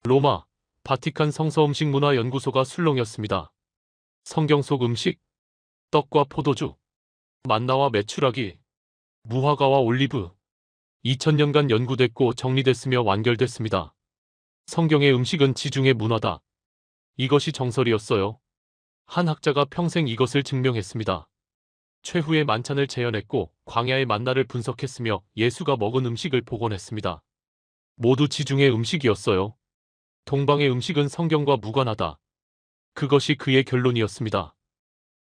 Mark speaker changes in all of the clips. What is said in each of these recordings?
Speaker 1: 로마, 바티칸 성서음식문화연구소가 술렁였습니다. 성경 속 음식, 떡과 포도주, 만나와 메추라기, 무화과와 올리브, 2000년간 연구됐고 정리됐으며 완결됐습니다. 성경의 음식은 지중해 문화다. 이것이 정설이었어요. 한 학자가 평생 이것을 증명했습니다. 최후의 만찬을 재현했고 광야의 만나를 분석했으며 예수가 먹은 음식을 복원했습니다. 모두 지중해 음식이었어요. 동방의 음식은 성경과 무관하다. 그것이 그의 결론이었습니다.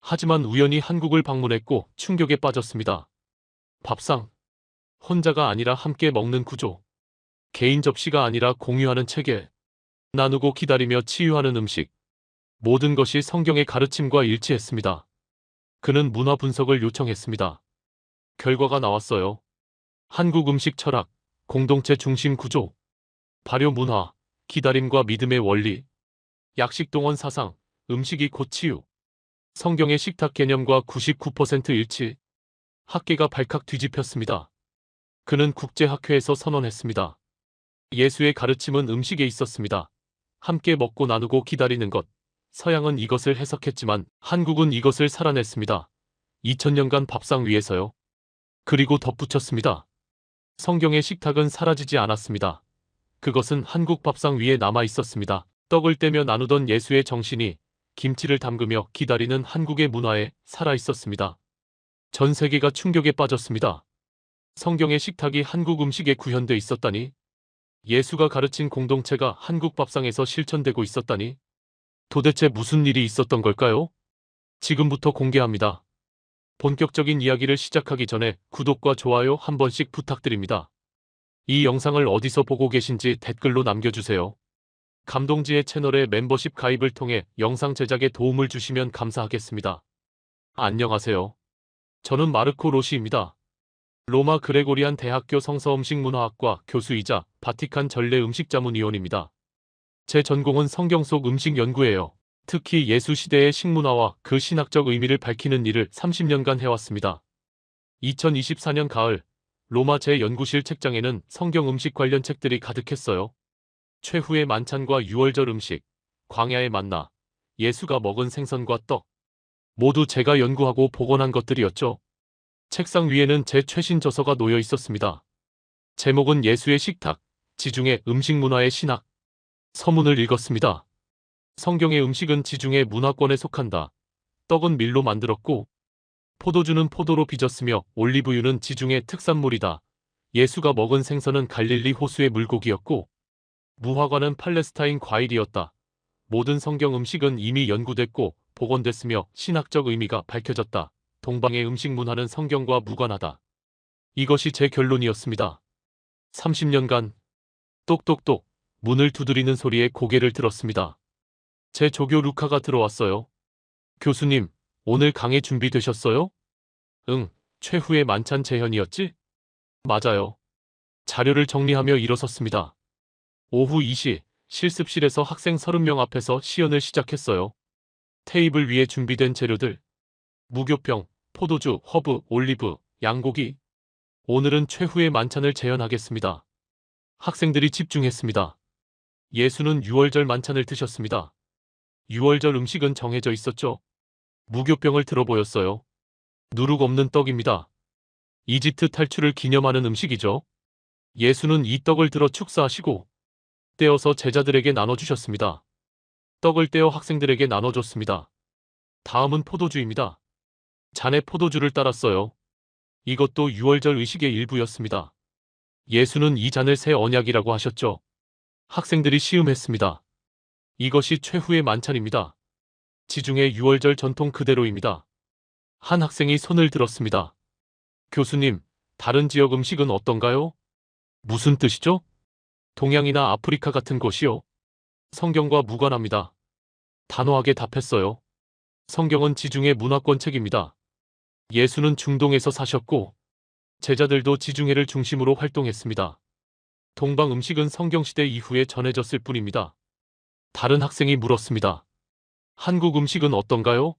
Speaker 1: 하지만 우연히 한국을 방문했고 충격에 빠졌습니다. 밥상, 혼자가 아니라 함께 먹는 구조, 개인 접시가 아니라 공유하는 체계, 나누고 기다리며 치유하는 음식, 모든 것이 성경의 가르침과 일치했습니다. 그는 문화 분석을 요청했습니다. 결과가 나왔어요. 한국 음식 철학, 공동체 중심 구조, 발효 문화, 기다림과 믿음의 원리, 약식 동원 사상, 음식이 곧 치유, 성경의 식탁 개념과 99% 일치, 학계가 발칵 뒤집혔습니다. 그는 국제학회에서 선언했습니다. 예수의 가르침은 음식에 있었습니다. 함께 먹고 나누고 기다리는 것. 서양은 이것을 해석했지만 한국은 이것을 살아냈습니다. 2000년간 밥상 위에서요. 그리고 덧붙였습니다. 성경의 식탁은 사라지지 않았습니다. 그것은 한국 밥상 위에 남아 있었습니다. 떡을 떼며 나누던 예수의 정신이 김치를 담그며 기다리는 한국의 문화에 살아 있었습니다. 전 세계가 충격에 빠졌습니다. 성경의 식탁이 한국 음식에 구현돼 있었다니, 예수가 가르친 공동체가 한국 밥상에서 실천되고 있었다니, 도대체 무슨 일이 있었던 걸까요? 지금부터 공개합니다. 본격적인 이야기를 시작하기 전에 구독과 좋아요 한 번씩 부탁드립니다. 이 영상을 어디서 보고 계신지 댓글로 남겨주세요. 감동지의 채널의 멤버십 가입을 통해 영상 제작에 도움을 주시면 감사하겠습니다. 안녕하세요. 저는 마르코 로시입니다. 로마 그레고리안 대학교 성서음식문화학과 교수이자 바티칸 전례음식자문위원입니다. 제 전공은 성경 속 음식 연구예요. 특히 예수 시대의 식문화와 그 신학적 의미를 밝히는 일을 30년간 해왔습니다. 2024년 가을, 로마 제 연구실 책장에는 성경 음식 관련 책들이 가득했어요. 최후의 만찬과 유월절 음식, 광야의 만나, 예수가 먹은 생선과 떡. 모두 제가 연구하고 복원한 것들이었죠. 책상 위에는 제 최신 저서가 놓여 있었습니다. 제목은 예수의 식탁, 지중해 음식 문화의 신학. 서문을 읽었습니다. 성경의 음식은 지중해 문화권에 속한다. 떡은 밀로 만들었고, 포도주는 포도로 빚었으며 올리브유는 지중해 특산물이다. 예수가 먹은 생선은 갈릴리 호수의 물고기였고, 무화과는 팔레스타인 과일이었다. 모든 성경 음식은 이미 연구됐고 복원됐으며 신학적 의미가 밝혀졌다. 동방의 음식 문화는 성경과 무관하다. 이것이 제 결론이었습니다. 30년간 똑똑똑 문을 두드리는 소리에 고개를 들었습니다. 제 조교 루카가 들어왔어요. 교수님, 오늘 강의 준비되셨어요? 응, 최후의 만찬 재현이었지? 맞아요. 자료를 정리하며 일어섰습니다. 오후 2시, 실습실에서 학생 30명 앞에서 시연을 시작했어요. 테이블 위에 준비된 재료들, 무교병, 포도주, 허브, 올리브, 양고기. 오늘은 최후의 만찬을 재현하겠습니다. 학생들이 집중했습니다. 예수는 유월절 만찬을 드셨습니다. 유월절 음식은 정해져 있었죠. 무교병을 들어보였어요. 누룩 없는 떡입니다. 이집트 탈출을 기념하는 음식이죠. 예수는 이 떡을 들어 축사하시고 떼어서 제자들에게 나눠주셨습니다. 떡을 떼어 학생들에게 나눠줬습니다. 다음은 포도주입니다. 잔에 포도주를 따랐어요. 이것도 유월절 의식의 일부였습니다. 예수는 이 잔을 새 언약이라고 하셨죠. 학생들이 시음했습니다. 이것이 최후의 만찬입니다. 지중해 유월절 전통 그대로입니다. 한 학생이 손을 들었습니다. 교수님, 다른 지역 음식은 어떤가요? 무슨 뜻이죠? 동양이나 아프리카 같은 곳이요? 성경과 무관합니다. 단호하게 답했어요. 성경은 지중해 문화권 책입니다. 예수는 중동에서 사셨고 제자들도 지중해를 중심으로 활동했습니다. 동방 음식은 성경시대 이후에 전해졌을 뿐입니다. 다른 학생이 물었습니다. 한국 음식은 어떤가요?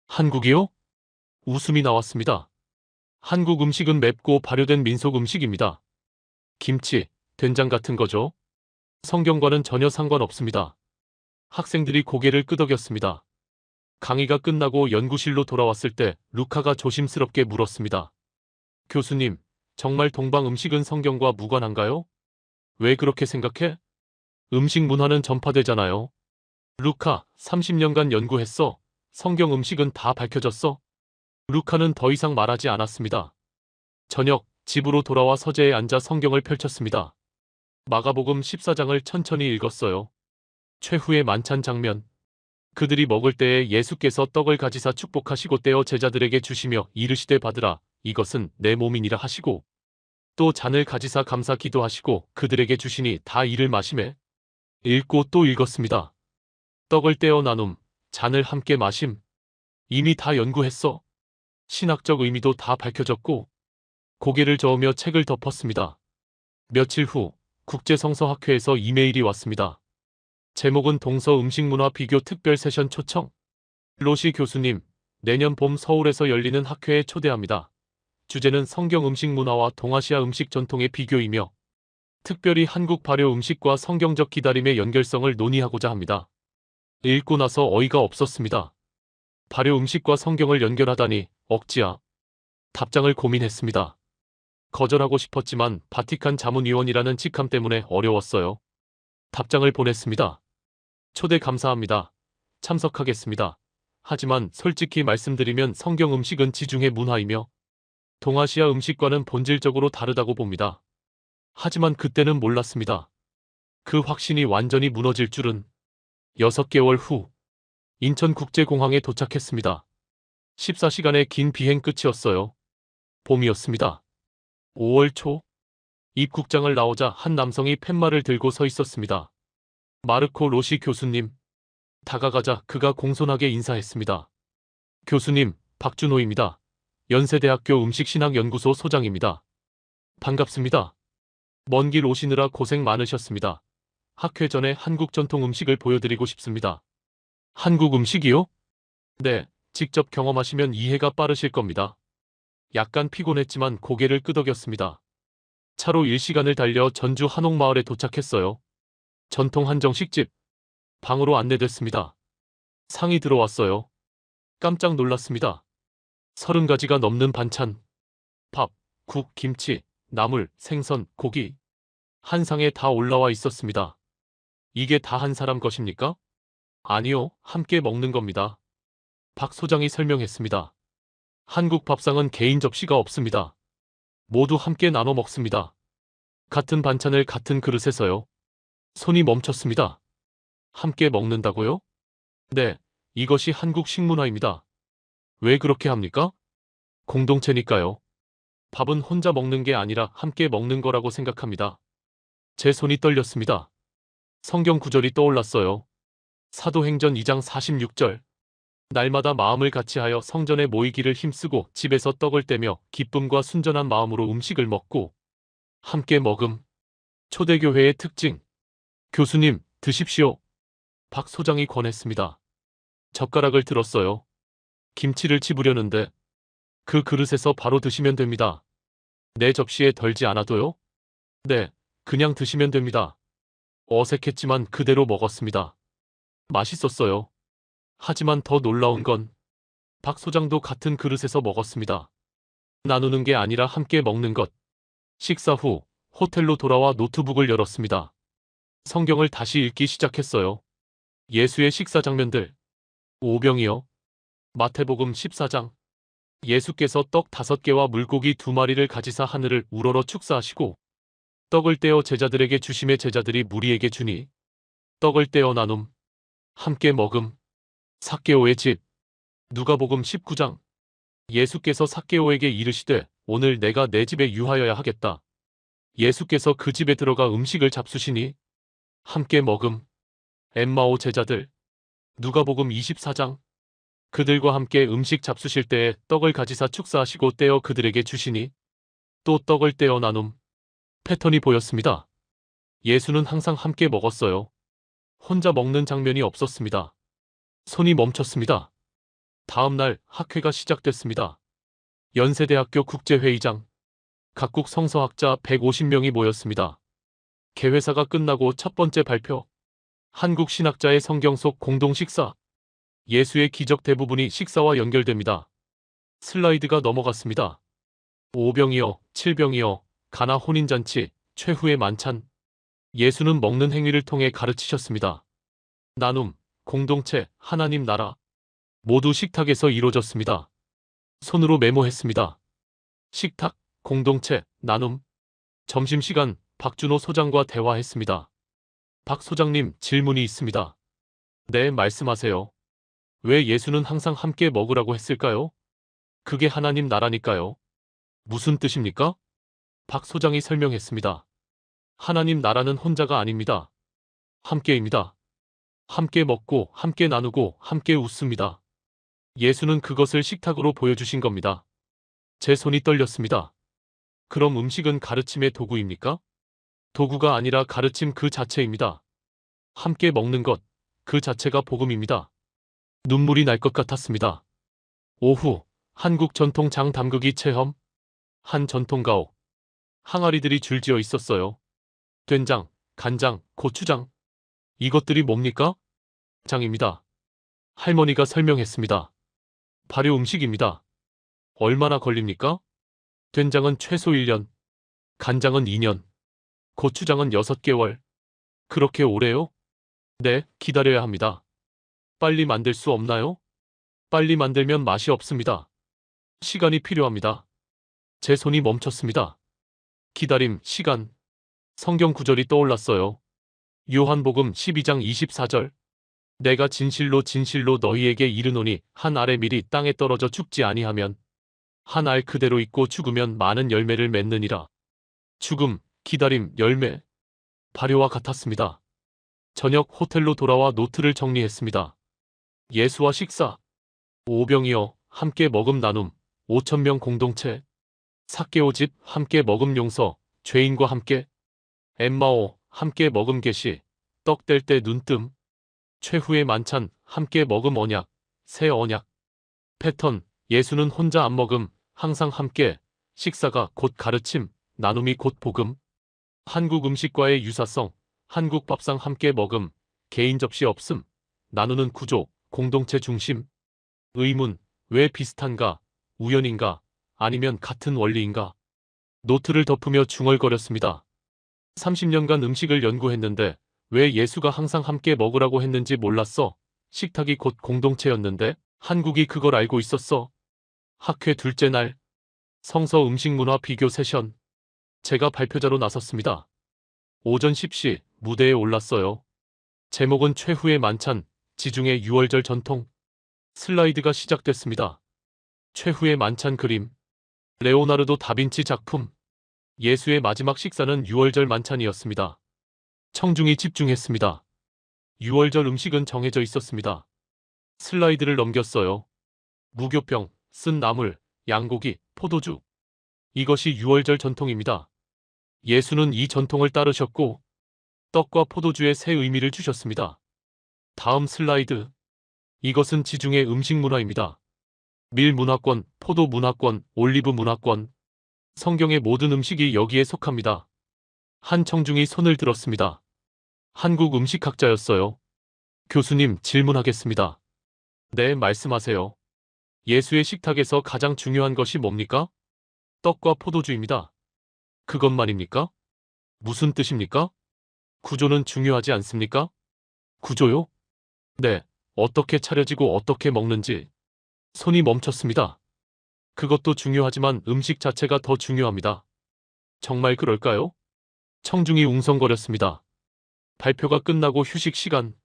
Speaker 1: 한국이요? 웃음이 나왔습니다. 한국 음식은 맵고 발효된 민속 음식입니다. 김치, 된장 같은 거죠. 성경과는 전혀 상관없습니다. 학생들이 고개를 끄덕였습니다. 강의가 끝나고 연구실로 돌아왔을 때 루카가 조심스럽게 물었습니다. 교수님, 정말 동방 음식은 성경과 무관한가요? 왜 그렇게 생각해? 음식 문화는 전파되잖아요. 루카, 30년간 연구했어. 성경 음식은 다 밝혀졌어. 루카는 더 이상 말하지 않았습니다. 저녁, 집으로 돌아와 서재에 앉아 성경을 펼쳤습니다. 마가복음 14장을 천천히 읽었어요. 최후의 만찬 장면. 그들이 먹을 때에 예수께서 떡을 가지사 축복하시고 떼어 제자들에게 주시며 이르시되 받으라, 이것은 내 몸이니라 하시고, 또 잔을 가지사 감사 기도하시고 그들에게 주시니 다 이를 마시매. 읽고 또 읽었습니다. 떡을 떼어 나눔, 잔을 함께 마심. 이미 다 연구했어. 신학적 의미도 다 밝혀졌고. 고개를 저으며 책을 덮었습니다. 며칠 후 국제성서학회에서 이메일이 왔습니다. 제목은 동서 음식문화 비교 특별 세션 초청. 로시 교수님, 내년 봄 서울에서 열리는 학회에 초대합니다. 주제는 성경 음식 문화와 동아시아 음식 전통의 비교이며 특별히 한국 발효 음식과 성경적 기다림의 연결성을 논의하고자 합니다. 읽고 나서 어이가 없었습니다. 발효 음식과 성경을 연결하다니 억지야. 답장을 고민했습니다. 거절하고 싶었지만 바티칸 자문위원이라는 직함 때문에 어려웠어요. 답장을 보냈습니다. 초대 감사합니다. 참석하겠습니다. 하지만 솔직히 말씀드리면 성경 음식은 지중해 문화이며 동아시아 음식과는 본질적으로 다르다고 봅니다. 하지만 그때는 몰랐습니다. 그 확신이 완전히 무너질 줄은. 6개월 후 인천국제공항에 도착했습니다. 14시간의 긴 비행 끝이었어요. 봄이었습니다. 5월 초 입국장을 나오자 한 남성이 팻말을 들고 서 있었습니다. 마르코 로시 교수님. 다가가자 그가 공손하게 인사했습니다. 교수님, 박준호입니다. 연세대학교 음식신학연구소 소장입니다. 반갑습니다. 먼 길 오시느라 고생 많으셨습니다. 학회 전에 한국 전통 음식을 보여드리고 싶습니다. 한국 음식이요? 네, 직접 경험하시면 이해가 빠르실 겁니다. 약간 피곤했지만 고개를 끄덕였습니다. 차로 1시간을 달려 전주 한옥마을에 도착했어요. 전통 한정식집. 방으로 안내됐습니다. 상이 들어왔어요. 깜짝 놀랐습니다. 30가지가 넘는 반찬. 밥, 국, 김치, 나물, 생선, 고기. 한 상에 다 올라와 있었습니다. 이게 다 한 사람 것입니까? 아니요, 함께 먹는 겁니다. 박 소장이 설명했습니다. 한국 밥상은 개인 접시가 없습니다. 모두 함께 나눠 먹습니다. 같은 반찬을 같은 그릇에서요. 손이 멈췄습니다. 함께 먹는다고요? 네, 이것이 한국 식문화입니다. 왜 그렇게 합니까? 공동체니까요. 밥은 혼자 먹는 게 아니라 함께 먹는 거라고 생각합니다. 제 손이 떨렸습니다. 성경 구절이 떠올랐어요. 사도행전 2장 46절. 날마다 마음을 같이하여 성전에 모이기를 힘쓰고 집에서 떡을 떼며 기쁨과 순전한 마음으로 음식을 먹고 함께 먹음. 초대교회의 특징. 교수님, 드십시오. 박 소장이 권했습니다. 젓가락을 들었어요. 김치를 집으려는데 그 그릇에서 바로 드시면 됩니다. 내 접시에 덜지 않아도요? 네, 그냥 드시면 됩니다. 어색했지만 그대로 먹었습니다. 맛있었어요. 하지만 더 놀라운 건 박 소장도 같은 그릇에서 먹었습니다. 나누는 게 아니라 함께 먹는 것. 식사 후 호텔로 돌아와 노트북을 열었습니다. 성경을 다시 읽기 시작했어요. 예수의 식사 장면들. 오병이어. 마태복음 14장. 예수께서 떡 5개와 물고기 2마리를 가지사 하늘을 우러러 축사하시고 떡을 떼어 제자들에게 주심에 제자들이 무리에게 주니 떡을 떼어 나눔. 함께 먹음. 삭개오의 집. 누가복음 19장. 예수께서 삭개오에게 이르시되 오늘 내가 내 집에 유하여야 하겠다. 예수께서 그 집에 들어가 음식을 잡수시니 함께 먹음. 엠마오 제자들. 누가복음 24장. 그들과 함께 음식 잡수실 때에 떡을 가지사 축사하시고 떼어 그들에게 주시니 또 떡을 떼어 나눔. 패턴이 보였습니다. 예수는 항상 함께 먹었어요. 혼자 먹는 장면이 없었습니다. 손이 멈췄습니다. 다음 날 학회가 시작됐습니다. 연세대학교 국제회의장. 각국 성서학자 150명이 모였습니다. 개회사가 끝나고 첫 번째 발표. 한국 신학자의 성경 속 공동 식사. 예수의 기적 대부분이 식사와 연결됩니다. 슬라이드가 넘어갔습니다. 5병이여, 7병이여, 가나 혼인잔치, 최후의 만찬. 예수는 먹는 행위를 통해 가르치셨습니다. 나눔, 공동체, 하나님 나라. 모두 식탁에서 이루어졌습니다. 손으로 메모했습니다. 식탁, 공동체, 나눔. 점심시간, 박준호 소장과 대화했습니다. 박 소장님, 질문이 있습니다. 네, 말씀하세요. 왜 예수는 항상 함께 먹으라고 했을까요? 그게 하나님 나라니까요. 무슨 뜻입니까? 박 소장이 설명했습니다. 하나님 나라는 혼자가 아닙니다. 함께입니다. 함께 먹고, 함께 나누고, 함께 웃습니다. 예수는 그것을 식탁으로 보여주신 겁니다. 제 손이 떨렸습니다. 그럼 음식은 가르침의 도구입니까? 도구가 아니라 가르침 그 자체입니다. 함께 먹는 것, 그 자체가 복음입니다. 눈물이 날 것 같았습니다. 오후, 한국 전통 장 담그기 체험. 한 전통 가옥. 항아리들이 줄지어 있었어요. 된장, 간장, 고추장. 이것들이 뭡니까? 장입니다. 할머니가 설명했습니다. 발효 음식입니다. 얼마나 걸립니까? 된장은 최소 1년, 간장은 2년, 고추장은 6개월. 그렇게 오래요? 네, 기다려야 합니다. 빨리 만들 수 없나요? 빨리 만들면 맛이 없습니다. 시간이 필요합니다. 제 손이 멈췄습니다. 기다림, 시간. 성경 구절이 떠올랐어요. 요한복음 12장 24절. 내가 진실로 진실로 너희에게 이르노니 한 알의 밀이 땅에 떨어져 죽지 아니하면 한 알 그대로 있고 죽으면 많은 열매를 맺느니라. 죽음, 기다림, 열매. 발효와 같았습니다. 저녁 호텔로 돌아와 노트를 정리했습니다. 예수와 식사. 5병이여, 함께 먹음 나눔. 5,000명 공동체. 삭개오집, 함께 먹음 용서. 죄인과 함께. 엠마오, 함께 먹음 계시. 떡 뗄 때 눈뜸. 최후의 만찬, 함께 먹음 언약. 새 언약. 패턴, 예수는 혼자 안 먹음. 항상 함께. 식사가 곧 가르침. 나눔이 곧 복음. 한국 음식과의 유사성. 한국 밥상 함께 먹음. 개인 접시 없음. 나누는 구조. 공동체 중심. 의문, 왜 비슷한가? 우연인가? 아니면 같은 원리인가? 노트를 덮으며 중얼거렸습니다. 30년간 음식을 연구했는데 왜 예수가 항상 함께 먹으라고 했는지 몰랐어. 식탁이 곧 공동체였는데 한국이 그걸 알고 있었어. 학회 둘째 날. 성서 음식문화 비교 세션. 제가 발표자로 나섰습니다. 오전 10시 무대에 올랐어요. 제목은 최후의 만찬, 지중해 6월절 전통. 슬라이드가 시작됐습니다. 최후의 만찬 그림. 레오나르도 다빈치 작품. 예수의 마지막 식사는 6월절 만찬이었습니다. 청중이 집중했습니다. 6월절 음식은 정해져 있었습니다. 슬라이드를 넘겼어요. 무교병, 쓴 나물, 양고기, 포도주. 이것이 6월절 전통입니다. 예수는 이 전통을 따르셨고 떡과 포도주에 새 의미를 주셨습니다. 다음 슬라이드. 이것은 지중해 음식 문화입니다. 밀 문화권, 포도 문화권, 올리브 문화권. 성경의 모든 음식이 여기에 속합니다. 한 청중이 손을 들었습니다. 한국 음식학자였어요. 교수님, 질문하겠습니다. 네, 말씀하세요. 예수의 식탁에서 가장 중요한 것이 뭡니까? 떡과 포도주입니다. 그것만입니까? 무슨 뜻입니까? 구조는 중요하지 않습니까? 구조요? 네, 어떻게 차려지고 어떻게 먹는지. 손이 멈췄습니다. 그것도 중요하지만 음식 자체가 더 중요합니다. 정말 그럴까요? 청중이 웅성거렸습니다. 발표가 끝나고 휴식 시간.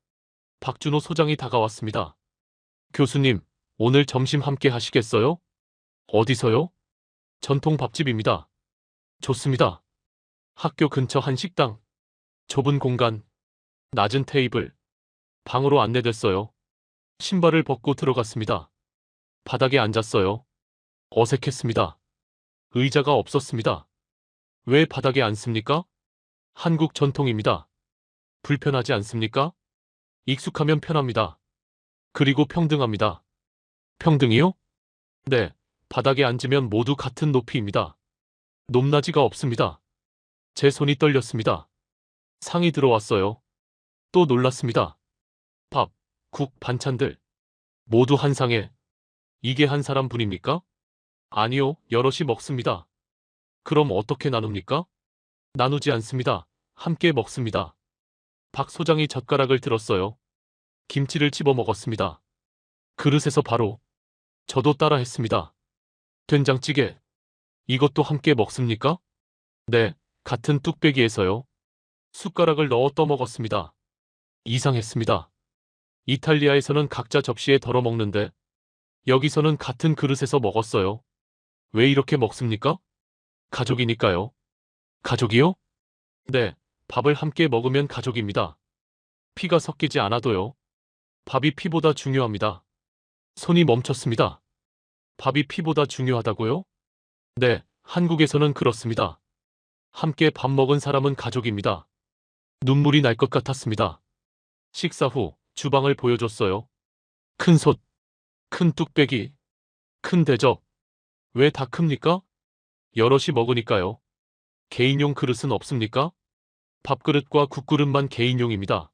Speaker 1: 박준호 소장이 다가왔습니다. 교수님, 오늘 점심 함께 하시겠어요? 어디서요? 전통 밥집입니다. 좋습니다. 학교 근처 한 식당. 좁은 공간. 낮은 테이블. 방으로 안내됐어요. 신발을 벗고 들어갔습니다. 바닥에 앉았어요. 어색했습니다. 의자가 없었습니다. 왜 바닥에 앉습니까? 한국 전통입니다. 불편하지 않습니까? 익숙하면 편합니다. 그리고 평등합니다. 평등이요? 네, 바닥에 앉으면 모두 같은 높이입니다. 높낮이가 없습니다. 제 손이 떨렸습니다. 상이 들어왔어요. 또 놀랐습니다. 밥, 국, 반찬들 모두 한 상에. 이게 한 사람 분입니까? 아니요, 여럿이 먹습니다. 그럼 어떻게 나눕니까? 나누지 않습니다. 함께 먹습니다. 박 소장이 젓가락을 들었어요. 김치를 집어 먹었습니다. 그릇에서 바로. 저도 따라 했습니다. 된장찌개. 이것도 함께 먹습니까? 네, 같은 뚝배기에서요. 숟가락을 넣어 떠먹었습니다. 이상했습니다. 이탈리아에서는 각자 접시에 덜어 먹는데 여기서는 같은 그릇에서 먹었어요. 왜 이렇게 먹습니까? 가족이니까요. 가족이요? 네, 밥을 함께 먹으면 가족입니다. 피가 섞이지 않아도요. 밥이 피보다 중요합니다. 손이 멈췄습니다. 밥이 피보다 중요하다고요? 네, 한국에서는 그렇습니다. 함께 밥 먹은 사람은 가족입니다. 눈물이 날 것 같았습니다. 식사 후 주방을 보여줬어요. 큰 솥, 큰 뚝배기, 큰 대접. 왜 다 큽니까? 여럿이 먹으니까요. 개인용 그릇은 없습니까? 밥그릇과 국그릇만 개인용입니다.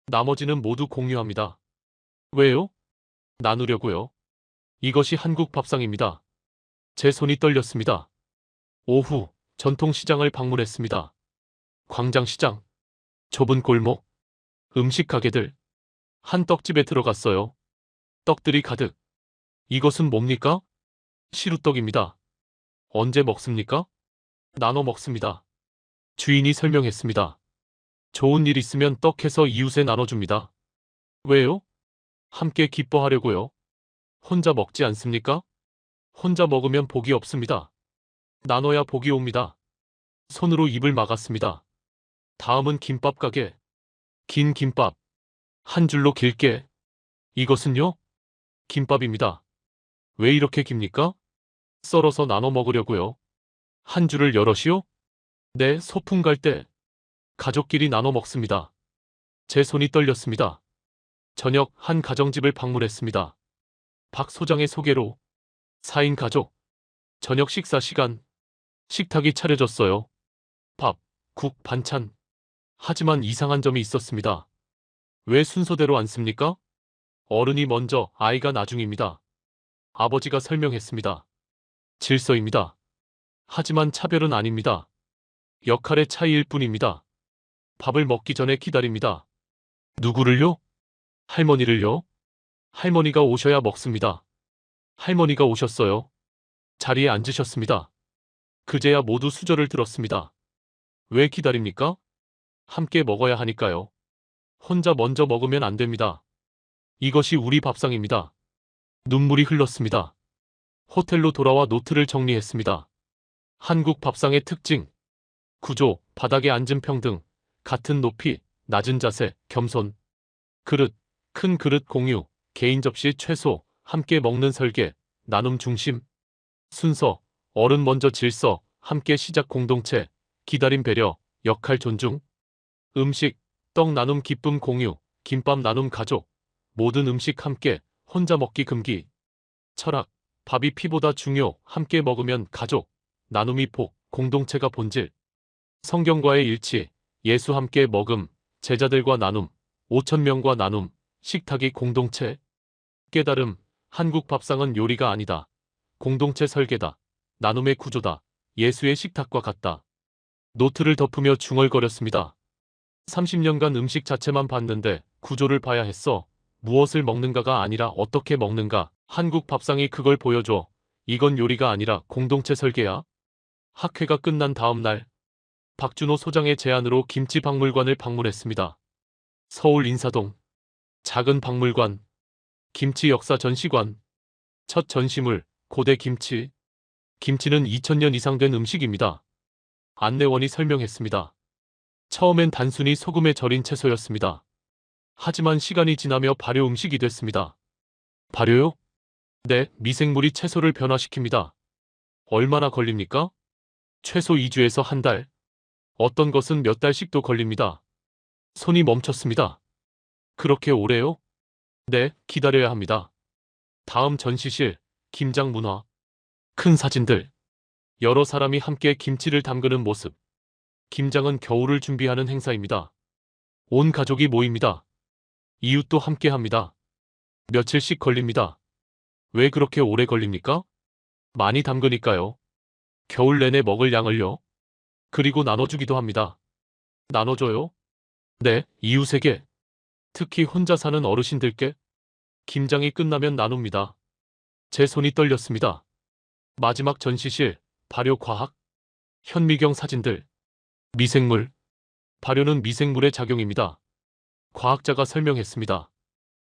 Speaker 1: 나머지는 모두 공유합니다. 왜요? 나누려고요. 이것이 한국 밥상입니다. 제 손이 떨렸습니다. 오후 전통시장을 방문했습니다. 광장시장, 좁은 골목, 음식 가게들. 한 떡집에 들어갔어요. 떡들이 가득. 이것은 뭡니까? 시루떡입니다. 언제 먹습니까? 나눠 먹습니다. 주인이 설명했습니다. 좋은 일 있으면 떡해서 이웃에 나눠줍니다. 왜요? 함께 기뻐하려고요. 혼자 먹지 않습니까? 혼자 먹으면 복이 없습니다. 나눠야 복이 옵니다. 손으로 입을 막았습니다. 다음은 김밥 가게. 긴 김밥. 한 줄로 길게. 이것은요? 김밥입니다. 왜 이렇게 깁니까? 썰어서 나눠 먹으려고요. 한 줄을 여럿이요? 네, 소풍 갈 때 가족끼리 나눠 먹습니다. 제 손이 떨렸습니다. 저녁 한 가정집을 방문했습니다. 박 소장의 소개로 4인 가족. 저녁 식사 시간. 식탁이 차려졌어요. 밥, 국, 반찬. 하지만 이상한 점이 있었습니다. 왜 순서대로 앉습니까? 어른이 먼저, 아이가 나중입니다. 아버지가 설명했습니다. 질서입니다. 하지만 차별은 아닙니다. 역할의 차이일 뿐입니다. 밥을 먹기 전에 기다립니다. 누구를요? 할머니를요? 할머니가 오셔야 먹습니다. 할머니가 오셨어요. 자리에 앉으셨습니다. 그제야 모두 수저를 들었습니다. 왜 기다립니까? 함께 먹어야 하니까요. 혼자 먼저 먹으면 안 됩니다. 이것이 우리 밥상입니다. 눈물이 흘렀습니다. 호텔로 돌아와 노트를 정리했습니다. 한국 밥상의 특징. 구조, 바닥에 앉은 평등, 같은 높이, 낮은 자세, 겸손. 그릇, 큰 그릇 공유, 개인 접시 최소, 함께 먹는 설계, 나눔 중심. 순서, 어른 먼저 질서, 함께 시작 공동체, 기다림 배려, 역할 존중. 음식, 떡 나눔 기쁨 공유, 김밥 나눔 가족. 모든 음식 함께, 혼자 먹기 금기. 철학, 밥이 피보다 중요, 함께 먹으면 가족. 나눔이 복, 공동체가 본질. 성경과의 일치, 예수 함께 먹음, 제자들과 나눔, 5,000명과 나눔, 식탁이 공동체. 깨달음, 한국 밥상은 요리가 아니다. 공동체 설계다. 나눔의 구조다. 예수의 식탁과 같다. 노트를 덮으며 중얼거렸습니다. 30년간 음식 자체만 봤는데 구조를 봐야 했어. 무엇을 먹는가가 아니라 어떻게 먹는가. 한국 밥상이 그걸 보여줘. 이건 요리가 아니라 공동체 설계야. 학회가 끝난 다음 날 박준호 소장의 제안으로 김치박물관을 방문했습니다. 서울 인사동 작은 박물관, 김치 역사 전시관. 첫 전시물, 고대 김치. 김치는 2000년 이상 된 음식입니다. 안내원이 설명했습니다. 처음엔 단순히 소금에 절인 채소였습니다. 하지만 시간이 지나며 발효 음식이 됐습니다. 발효요? 네, 미생물이 채소를 변화시킵니다. 얼마나 걸립니까? 최소 2주에서 한 달. 어떤 것은 몇 달씩도 걸립니다. 손이 멈췄습니다. 그렇게 오래요? 네, 기다려야 합니다. 다음 전시실, 김장 문화. 큰 사진들. 여러 사람이 함께 김치를 담그는 모습. 김장은 겨울을 준비하는 행사입니다. 온 가족이 모입니다. 이웃도 함께 합니다. 며칠씩 걸립니다. 왜 그렇게 오래 걸립니까? 많이 담그니까요. 겨울 내내 먹을 양을요. 그리고 나눠주기도 합니다. 나눠줘요? 네, 이웃에게. 특히 혼자 사는 어르신들께. 김장이 끝나면 나눕니다. 제 손이 떨렸습니다. 마지막 전시실, 발효과학, 현미경 사진들, 미생물. 발효는 미생물의 작용입니다. 과학자가 설명했습니다.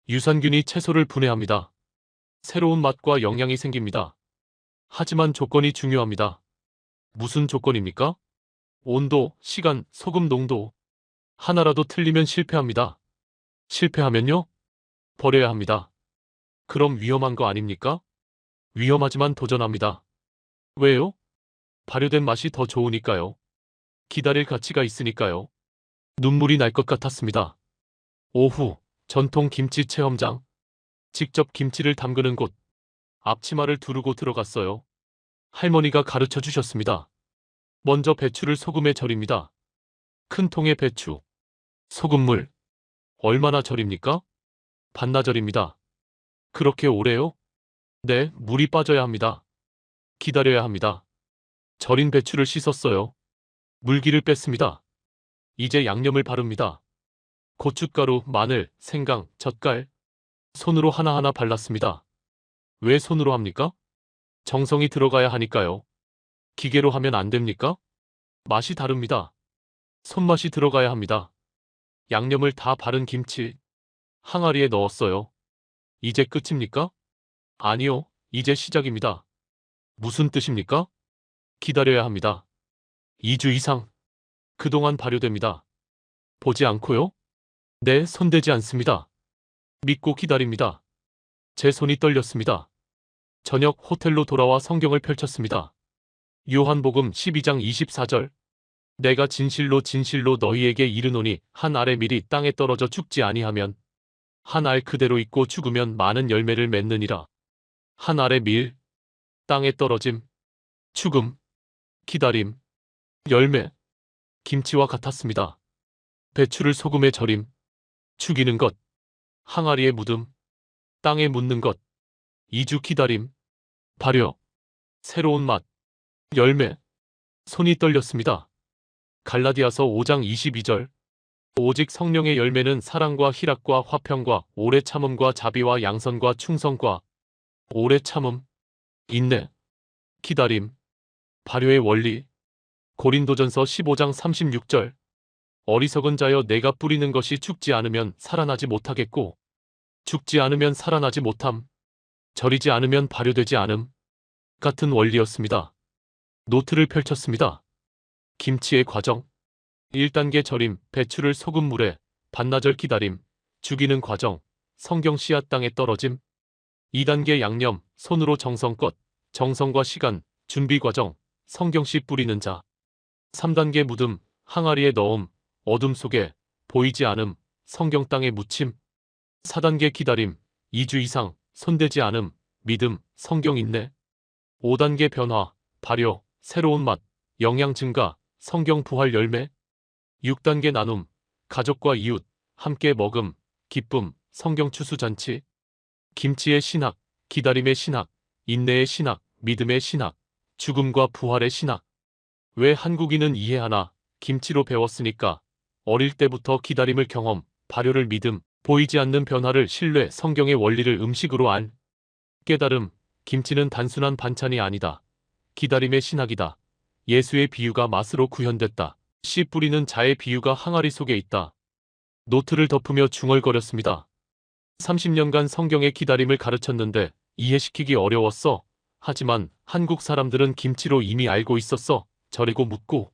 Speaker 1: 유산균이 채소를 분해합니다. 새로운 맛과 영양이 생깁니다. 하지만 조건이 중요합니다. 무슨 조건입니까? 온도, 시간, 소금 농도. 하나라도 틀리면 실패합니다. 실패하면요? 버려야 합니다. 그럼 위험한 거 아닙니까? 위험하지만 도전합니다. 왜요? 발효된 맛이 더 좋으니까요. 기다릴 가치가 있으니까요. 눈물이 날 것 같았습니다. 오후, 전통 김치 체험장. 직접 김치를 담그는 곳. 앞치마를 두르고 들어갔어요. 할머니가 가르쳐 주셨습니다. 먼저 배추를 소금에 절입니다. 큰 통에 배추, 소금물. 얼마나 절입니까? 반나절입니다. 그렇게 오래요? 네, 물이 빠져야 합니다. 기다려야 합니다. 절인 배추를 씻었어요. 물기를 뺐습니다. 이제 양념을 바릅니다. 고춧가루, 마늘, 생강, 젓갈. 손으로 하나하나 발랐습니다. 왜 손으로 합니까? 정성이 들어가야 하니까요. 기계로 하면 안 됩니까? 맛이 다릅니다. 손맛이 들어가야 합니다. 양념을 다 바른 김치 항아리에 넣었어요. 이제 끝입니까? 아니요, 이제 시작입니다. 무슨 뜻입니까? 기다려야 합니다. 2주 이상. 그동안 발효됩니다. 보지 않고요? 네, 손대지 않습니다. 믿고 기다립니다. 제 손이 떨렸습니다. 저녁 호텔로 돌아와 성경을 펼쳤습니다. 요한복음 12장 24절. 내가 진실로 진실로 너희에게 이르노니 한 알의 밀이 땅에 떨어져 죽지 아니하면 한 알 그대로 있고 죽으면 많은 열매를 맺느니라. 한 알의 밀, 땅에 떨어짐, 죽음, 기다림, 열매. 김치와 같았습니다. 배추를 소금에 절임, 죽이는 것, 항아리에 묻음, 땅에 묻는 것, 2주 기다림, 발효, 새로운 맛, 열매. 손이 떨렸습니다. 갈라디아서 5장 22절. 오직 성령의 열매는 사랑과 희락과 화평과 오래 참음과 자비와 양선과 충성과 오래 참음, 인내, 기다림, 발효의 원리. 고린도전서 15장 36절. 어리석은 자여 내가 뿌리는 것이 죽지 않으면 살아나지 못하겠고 죽지 않으면 살아나지 못함. 절이지 않으면 발효되지 않음. 같은 원리였습니다. 노트를 펼쳤습니다. 김치의 과정. 1단계 절임, 배추를 소금물에, 반나절 기다림, 죽이는 과정, 성경 씨앗 땅에 떨어짐. 2단계 양념, 손으로 정성껏, 정성과 시간, 준비 과정, 성경 씨 뿌리는 자. 3단계 묻음, 항아리에 넣음, 어둠 속에, 보이지 않음, 성경 땅에 묻힘. 4단계 기다림, 2주 이상, 손대지 않음, 믿음, 성경 인내. 5단계 변화, 발효, 새로운 맛, 영양 증가, 성경 부활 열매. 6단계 나눔, 가족과 이웃, 함께 먹음, 기쁨, 성경 추수잔치. 김치의 신학, 기다림의 신학, 인내의 신학, 믿음의 신학, 죽음과 부활의 신학. 왜 한국인은 이해하나? 김치로 배웠으니까. 어릴 때부터 기다림을 경험, 발효를 믿음, 보이지 않는 변화를 신뢰, 성경의 원리를 음식으로 안. 깨달음, 김치는 단순한 반찬이 아니다. 기다림의 신학이다. 예수의 비유가 맛으로 구현됐다. 씨 뿌리는 자의 비유가 항아리 속에 있다. 노트를 덮으며 중얼거렸습니다. 30년간 성경의 기다림을 가르쳤는데 이해시키기 어려웠어. 하지만 한국 사람들은 김치로 이미 알고 있었어. 절이고 묻고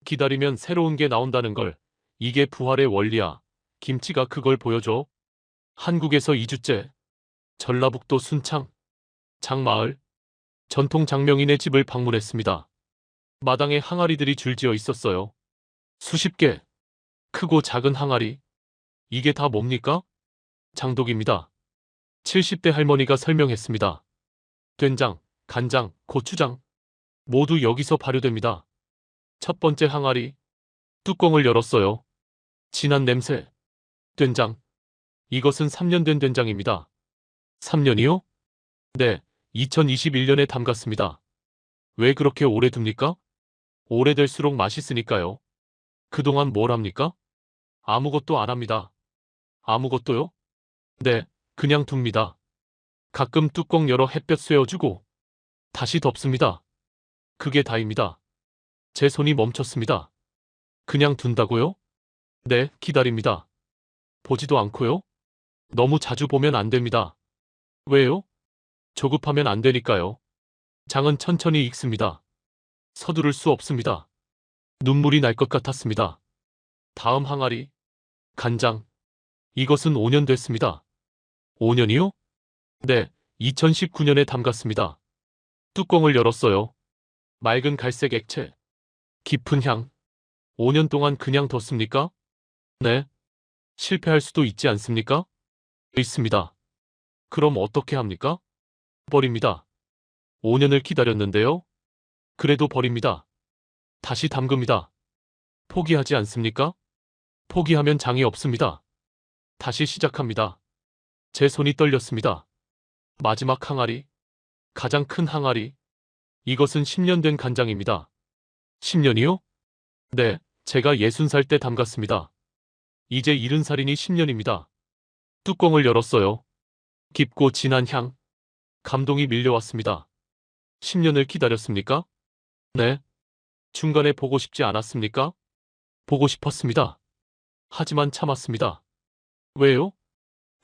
Speaker 1: 기다리면 새로운 게 나온다는 걸. 이게 부활의 원리야. 김치가 그걸 보여줘. 한국에서 2주째. 전라북도 순창 장마을 전통 장명인의 집을 방문했습니다. 마당에 항아리들이 줄지어 있었어요. 수십 개. 크고 작은 항아리. 이게 다 뭡니까? 장독입니다. 70대 할머니가 설명했습니다. 된장, 간장, 고추장. 모두 여기서 발효됩니다. 첫 번째 항아리, 뚜껑을 열었어요. 진한 냄새. 된장. 이것은 3년 된 된장입니다. 3년이요? 네, 2021년에 담갔습니다. 왜 그렇게 오래 둡니까? 오래될수록 맛있으니까요. 그동안 뭘 합니까? 아무것도 안 합니다. 아무것도요? 네, 그냥 둡니다. 가끔 뚜껑 열어 햇볕 쐬어주고 다시 덮습니다. 그게 다입니다. 제 손이 멈췄습니다. 그냥 둔다고요? 네, 기다립니다. 보지도 않고요? 너무 자주 보면 안 됩니다. 왜요? 조급하면 안 되니까요. 장은 천천히 익습니다. 서두를 수 없습니다. 눈물이 날 것 같았습니다. 다음 항아리. 간장. 이것은 5년 됐습니다. 5년이요? 네, 2019년에 담갔습니다. 뚜껑을 열었어요. 맑은 갈색 액체. 깊은 향. 5년 동안 그냥 뒀습니까? 네. 실패할 수도 있지 않습니까? 있습니다. 그럼 어떻게 합니까? 버립니다. 5년을 기다렸는데요. 그래도 버립니다. 다시 담급니다. 포기하지 않습니까? 포기하면 장이 없습니다. 다시 시작합니다. 제 손이 떨렸습니다. 마지막 항아리. 가장 큰 항아리. 이것은 10년 된 간장입니다. 10년이요? 네, 제가 60살 때 담갔습니다. 이제 70살이니 10년입니다. 뚜껑을 열었어요. 깊고 진한 향. 감동이 밀려왔습니다. 10년을 기다렸습니까? 네. 중간에 보고 싶지 않았습니까? 보고 싶었습니다. 하지만 참았습니다. 왜요?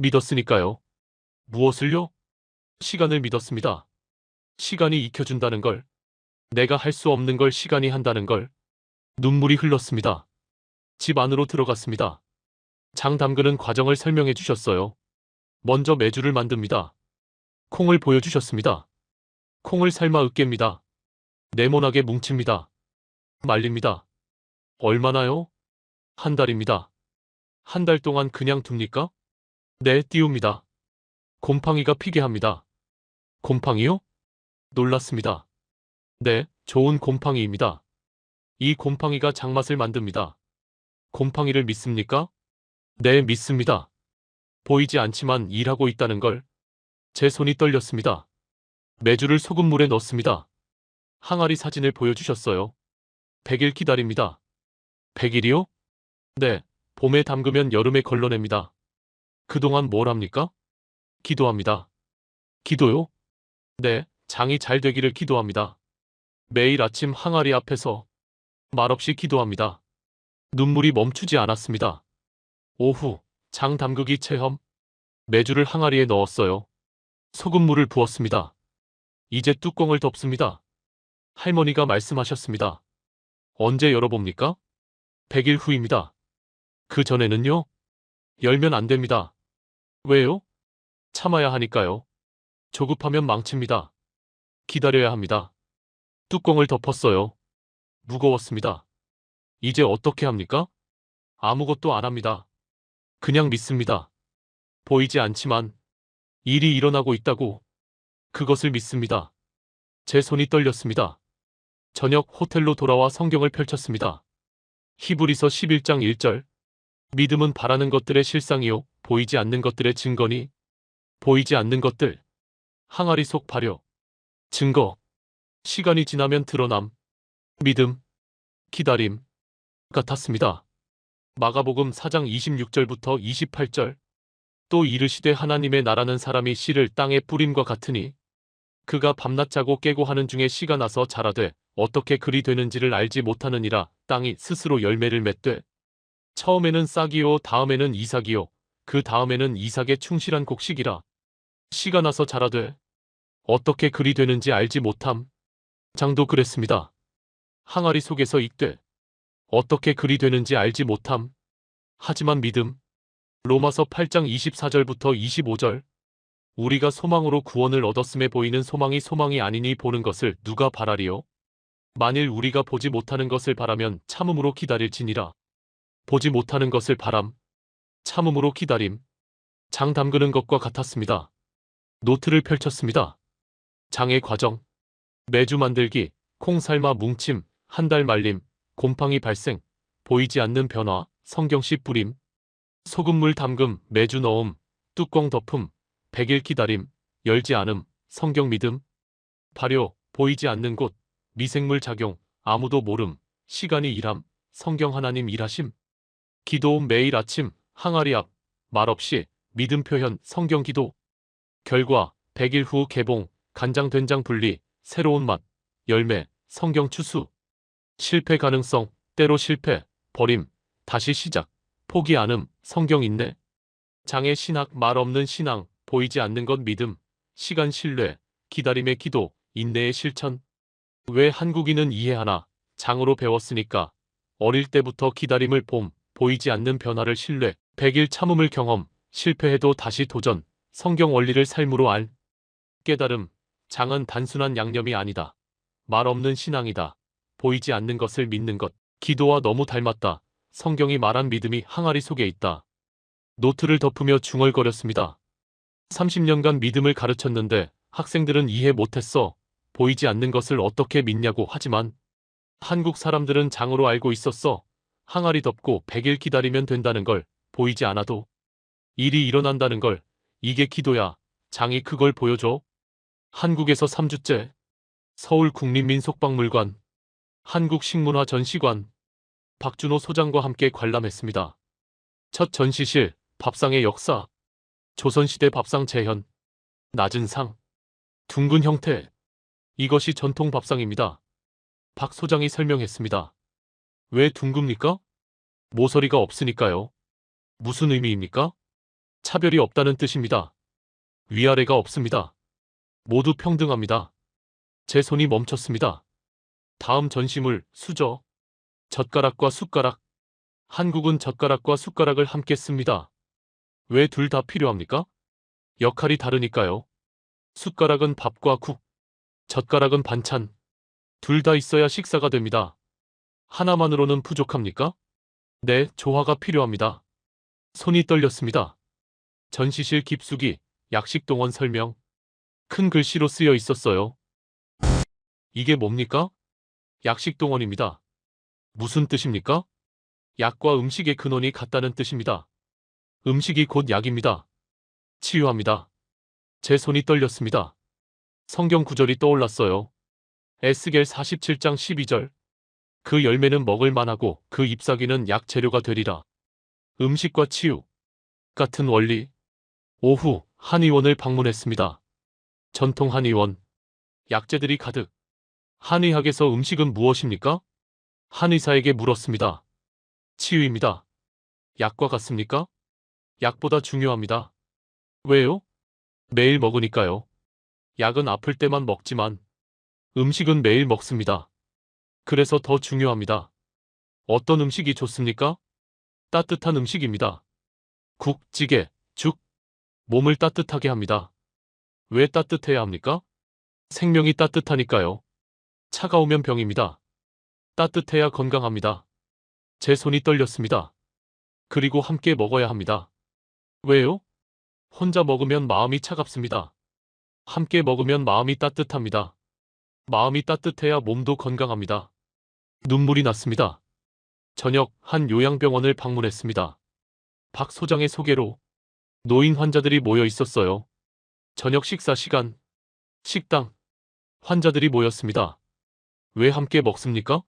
Speaker 1: 믿었으니까요. 무엇을요? 시간을 믿었습니다. 시간이 익혀준다는 걸. 내가 할 수 없는 걸 시간이 한다는 걸. 눈물이 흘렀습니다. 집 안으로 들어갔습니다. 장 담그는 과정을 설명해 주셨어요. 먼저 메주를 만듭니다. 콩을 보여주셨습니다. 콩을 삶아 으깹니다. 네모나게 뭉칩니다. 말립니다. 얼마나요? 한 달입니다. 한 달 동안 그냥 둡니까? 네, 띄웁니다. 곰팡이가 피게 합니다. 곰팡이요? 놀랐습니다. 네, 좋은 곰팡이입니다. 이 곰팡이가 장맛을 만듭니다. 곰팡이를 믿습니까? 네, 믿습니다. 보이지 않지만 일하고 있다는 걸. 제 손이 떨렸습니다. 메주를 소금물에 넣습니다. 항아리 사진을 보여주셨어요. 100일 기다립니다. 100일이요? 네, 봄에 담그면 여름에 걸러냅니다. 그동안 뭘 합니까? 기도합니다. 기도요? 네, 장이 잘 되기를 기도합니다. 매일 아침 항아리 앞에서 말없이 기도합니다. 눈물이 멈추지 않았습니다. 오후, 장 담그기 체험. 메주를 항아리에 넣었어요. 소금물을 부었습니다. 이제 뚜껑을 덮습니다. 할머니가 말씀하셨습니다. 언제 열어봅니까? 100일 후입니다. 그 전에는요? 열면 안 됩니다. 왜요? 참아야 하니까요. 조급하면 망칩니다. 기다려야 합니다. 뚜껑을 덮었어요. 무거웠습니다. 이제 어떻게 합니까? 아무것도 안 합니다. 그냥 믿습니다. 보이지 않지만 일이 일어나고 있다고. 그것을 믿습니다. 제 손이 떨렸습니다. 저녁 호텔로 돌아와 성경을 펼쳤습니다. 히브리서 11장 1절. 믿음은 바라는 것들의 실상이요 보이지 않는 것들의 증거니. 보이지 않는 것들. 항아리 속 발효. 증거. 시간이 지나면 드러남. 믿음. 기다림. 같았습니다. 마가복음 4장 26절부터 28절. 또 이르시되 하나님의 나라는 사람이 씨를 땅에 뿌림과 같으니 그가 밤낮 자고 깨고 하는 중에 씨가 나서 자라되 어떻게 그리 되는지를 알지 못하느니라. 땅이 스스로 열매를 맺되 처음에는 싹이요 다음에는 이삭이요 그 다음에는 이삭의 충실한 곡식이라. 씨가 나서 자라되 어떻게 그리 되는지 알지 못함. 장도 그랬습니다. 항아리 속에서 익되 어떻게 그리 되는지 알지 못함. 하지만 믿음. 로마서 8장 24절부터 25절. 우리가 소망으로 구원을 얻었음에 보이는 소망이 소망이 아니니 보는 것을 누가 바라리요? 만일 우리가 보지 못하는 것을 바라면 참음으로 기다릴지니라. 보지 못하는 것을 바람. 참음으로 기다림. 장 담그는 것과 같았습니다. 노트를 펼쳤습니다. 장의 과정. 메주 만들기, 콩 삶아 뭉침, 한 달 말림, 곰팡이 발생, 보이지 않는 변화, 성경씨 뿌림. 소금물 담금, 매주 넣음, 뚜껑 덮음, 100일 기다림, 열지 않음, 성경 믿음. 발효, 보이지 않는 곳, 미생물 작용, 아무도 모름, 시간이 일함, 성경 하나님 일하심. 기도음 매일 아침, 항아리 앞, 말없이, 믿음 표현, 성경 기도. 결과, 100일 후 개봉, 간장 된장 분리, 새로운 맛, 열매, 성경 추수. 실패 가능성, 때로 실패, 버림, 다시 시작, 포기 않음, 성경 인내. 장애 신학, 말 없는 신앙, 보이지 않는 것 믿음, 시간 신뢰, 기다림의 기도, 인내의 실천. 왜 한국인은 이해하나? 장으로 배웠으니까. 어릴 때부터 기다림을 봄, 보이지 않는 변화를 신뢰, 100일 참음을 경험, 실패해도 다시 도전, 성경 원리를 삶으로 알. 깨달음, 장은 단순한 양념이 아니다. 말 없는 신앙이다. 보이지 않는 것을 믿는 것. 기도와 너무 닮았다. 성경이 말한 믿음이 항아리 속에 있다. 노트를 덮으며 중얼거렸습니다. 30년간 믿음을 가르쳤는데 학생들은 이해 못했어. 보이지 않는 것을 어떻게 믿냐고. 하지만 한국 사람들은 장으로 알고 있었어. 항아리 덮고 100일 기다리면 된다는 걸, 보이지 않아도 일이 일어난다는 걸. 이게 기도야. 장이 그걸 보여줘. 한국에서 3주째. 서울국립민속박물관, 한국식문화전시관, 박준호 소장과 함께 관람했습니다. 첫 전시실, 밥상의 역사, 조선시대 밥상 재현, 낮은 상, 둥근 형태. 이것이 전통 밥상입니다. 박 소장이 설명했습니다. 왜 둥급니까? 모서리가 없으니까요. 무슨 의미입니까? 차별이 없다는 뜻입니다. 위아래가 없습니다. 모두 평등합니다. 제 손이 멈췄습니다. 다음 전시물, 수저. 젓가락과 숟가락. 한국은 젓가락과 숟가락을 함께 씁니다. 왜 둘 다 필요합니까? 역할이 다르니까요. 숟가락은 밥과 국, 젓가락은 반찬. 둘 다 있어야 식사가 됩니다. 하나만으로는 부족합니까? 네, 조화가 필요합니다. 손이 떨렸습니다. 전시실 깊숙이, 약식동원 설명. 큰 글씨로 쓰여 있었어요. 이게 뭡니까? 약식동원입니다. 무슨 뜻입니까? 약과 음식의 근원이 같다는 뜻입니다. 음식이 곧 약입니다. 치유합니다. 제 손이 떨렸습니다. 성경 구절이 떠올랐어요. 에스겔 47장 12절. 그 열매는 먹을 만하고 그 잎사귀는 약 재료가 되리라. 음식과 치유. 같은 원리. 오후 한의원을 방문했습니다. 전통 한의원. 약재들이 가득. 한의학에서 음식은 무엇입니까? 한의사에게 물었습니다. 치유입니다. 약과 같습니까? 약보다 중요합니다. 왜요? 매일 먹으니까요. 약은 아플 때만 먹지만 음식은 매일 먹습니다. 그래서 더 중요합니다. 어떤 음식이 좋습니까? 따뜻한 음식입니다. 국, 찌개, 죽. 몸을 따뜻하게 합니다. 왜 따뜻해야 합니까? 생명이 따뜻하니까요. 차가우면 병입니다. 따뜻해야 건강합니다. 제 손이 떨렸습니다. 그리고 함께 먹어야 합니다. 왜요? 혼자 먹으면 마음이 차갑습니다. 함께 먹으면 마음이 따뜻합니다. 마음이 따뜻해야 몸도 건강합니다. 눈물이 났습니다. 저녁 한 요양병원을 방문했습니다. 박 소장의 소개로 노인 환자들이 모여 있었어요. 저녁 식사 시간. 식당. 환자들이 모였습니다. 왜 함께 먹습니까?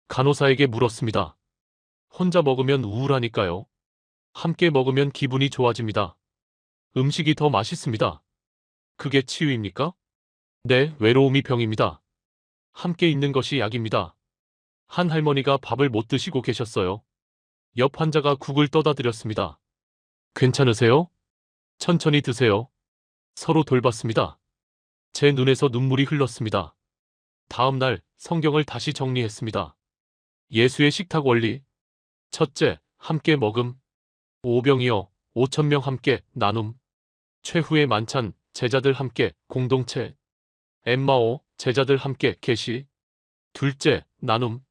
Speaker 1: 간호사에게 물었습니다. 혼자 먹으면 우울하니까요. 함께 먹으면 기분이 좋아집니다. 음식이 더 맛있습니다. 그게 치유입니까? 네, 외로움이 병입니다. 함께 있는 것이 약입니다. 한 할머니가 밥을 못 드시고 계셨어요. 옆 환자가 국을 떠다 드렸습니다. 괜찮으세요? 천천히 드세요. 서로 돌봤습니다. 제 눈에서 눈물이 흘렀습니다. 다음 날 성경을 다시 정리했습니다. 예수의 식탁 원리. 첫째, 함께 먹음. 오병이어 5,000명 함께 나눔. 최후의 만찬, 제자들 함께 공동체. 엠마오, 제자들 함께 계시. 둘째, 나눔.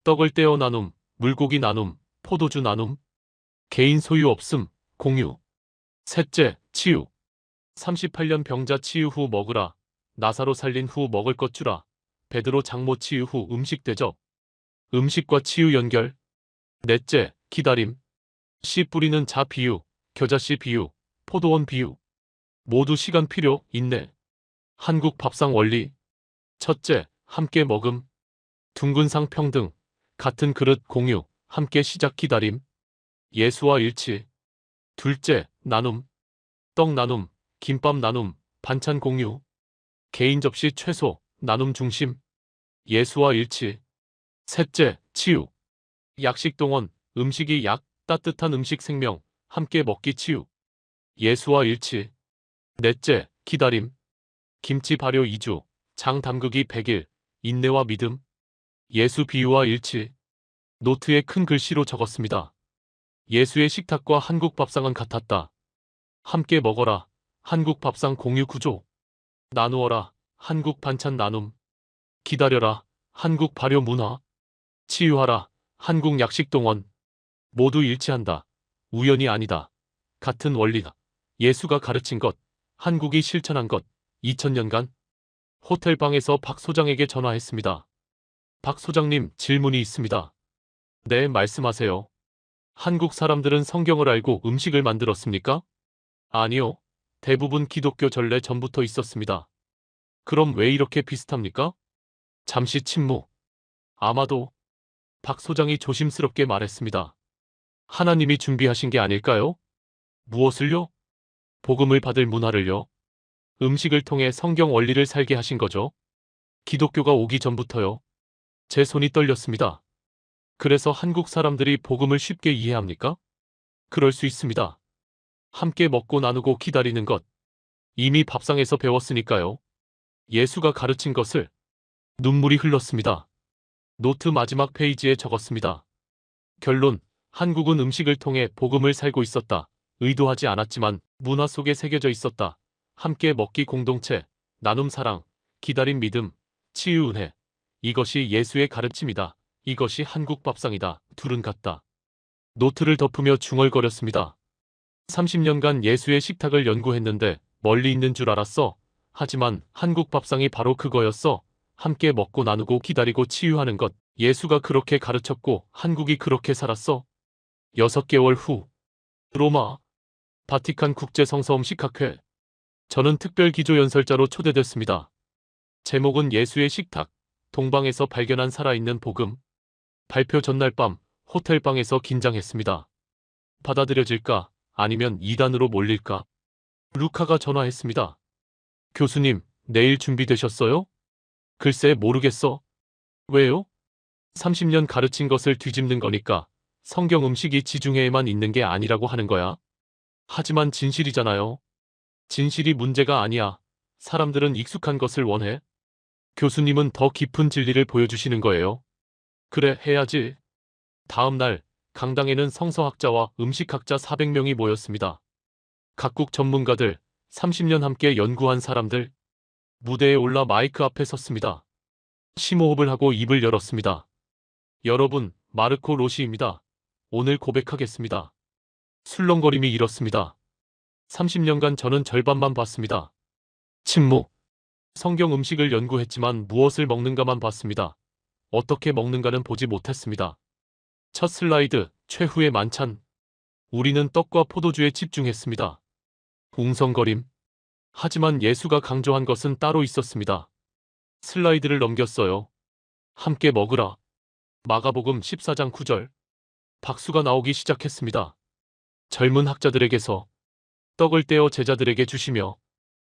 Speaker 1: 떡을 떼어 나눔, 물고기 나눔, 포도주 나눔. 개인 소유 없음, 공유. 셋째, 치유. 38년 병자 치유 후 먹으라. 나사로 살린 후 먹을 것 주라. 베드로 장모 치유 후 음식 대접. 음식과 치유 연결. 넷째, 기다림. 씨 뿌리는 자 비유, 겨자씨 비유, 포도원 비유. 모두 시간 필요, 인내. 한국 밥상 원리. 첫째, 함께 먹음. 둥근 상 평등. 같은 그릇 공유, 함께 시작 기다림. 예수와 일치. 둘째, 나눔. 떡 나눔, 김밥 나눔, 반찬 공유. 개인 접시 최소, 나눔 중심. 예수와 일치. 셋째, 치유. 약식 동원, 음식이 약, 따뜻한 음식 생명, 함께 먹기 치유. 예수와 일치. 넷째, 기다림. 김치 발효 2주, 장 담그기 100일, 인내와 믿음. 예수 비유와 일치. 노트에 큰 글씨로 적었습니다. 예수의 식탁과 한국 밥상은 같았다. 함께 먹어라. 한국 밥상 공유 구조. 나누어라. 한국 반찬 나눔. 기다려라. 한국 발효 문화. 치유하라. 한국 약식 동원. 모두 일치한다. 우연이 아니다. 같은 원리다. 예수가 가르친 것, 한국이 실천한 것. 2000년간 호텔방에서 박 소장에게 전화했습니다. 박 소장님, 질문이 있습니다. 네, 말씀하세요. 한국 사람들은 성경을 알고 음식을 만들었습니까? 아니요. 대부분 기독교 전래 전부터 있었습니다. 그럼 왜 이렇게 비슷합니까? 잠시 침묵. 아마도 박 소장이 조심스럽게 말했습니다. 하나님이 준비하신 게 아닐까요? 무엇을요? 복음을 받을 문화를요. 음식을 통해 성경 원리를 살게 하신 거죠. 기독교가 오기 전부터요. 제 손이 떨렸습니다. 그래서 한국 사람들이 복음을 쉽게 이해합니까? 그럴 수 있습니다. 함께 먹고 나누고 기다리는 것. 이미 밥상에서 배웠으니까요. 예수가 가르친 것을. 눈물이 흘렀습니다. 노트 마지막 페이지에 적었습니다. 결론, 한국은 음식을 통해 복음을 살고 있었다. 의도하지 않았지만 문화 속에 새겨져 있었다. 함께 먹기 공동체, 나눔 사랑, 기다림 믿음, 치유 은혜. 이것이 예수의 가르침이다. 이것이 한국 밥상이다. 둘은 같다. 노트를 덮으며 중얼거렸습니다. 30년간 예수의 식탁을 연구했는데 멀리 있는 줄 알았어. 하지만 한국 밥상이 바로 그거였어. 함께 먹고 나누고 기다리고 치유하는 것. 예수가 그렇게 가르쳤고 한국이 그렇게 살았어. 6개월 후 로마 바티칸 국제성서음식학회. 저는 특별 기조연설자로 초대됐습니다. 제목은 예수의 식탁, 동방에서 발견한 살아있는 복음. 발표 전날 밤 호텔방에서 긴장했습니다. 받아들여질까? 아니면 이단으로 몰릴까? 루카가 전화했습니다. 교수님, 내일 준비되셨어요? 글쎄 모르겠어. 왜요? 30년 가르친 것을 뒤집는 거니까. 성경 음식이 지중해에만 있는 게 아니라고 하는 거야. 하지만 진실이잖아요. 진실이 문제가 아니야. 사람들은 익숙한 것을 원해. 교수님은 더 깊은 진리를 보여주시는 거예요. 그래, 해야지. 다음 날 강당에는 성서학자와 음식학자 400명이 모였습니다. 각국 전문가들, 30년 함께 연구한 사람들. 무대에 올라 마이크 앞에 섰습니다. 심호흡을 하고 입을 열었습니다. 여러분, 마르코 로시입니다. 오늘 고백하겠습니다. 술렁거림이 이렇습니다. 30년간 저는 절반만 봤습니다. 침묵. 성경 음식을 연구했지만 무엇을 먹는가만 봤습니다. 어떻게 먹는가는 보지 못했습니다. 첫 슬라이드, 최후의 만찬. 우리는 떡과 포도주에 집중했습니다. 웅성거림. 하지만 예수가 강조한 것은 따로 있었습니다. 슬라이드를 넘겼어요. 함께 먹으라. 마가복음 14장 9절. 박수가 나오기 시작했습니다. 젊은 학자들에게서 떡을 떼어 제자들에게 주시며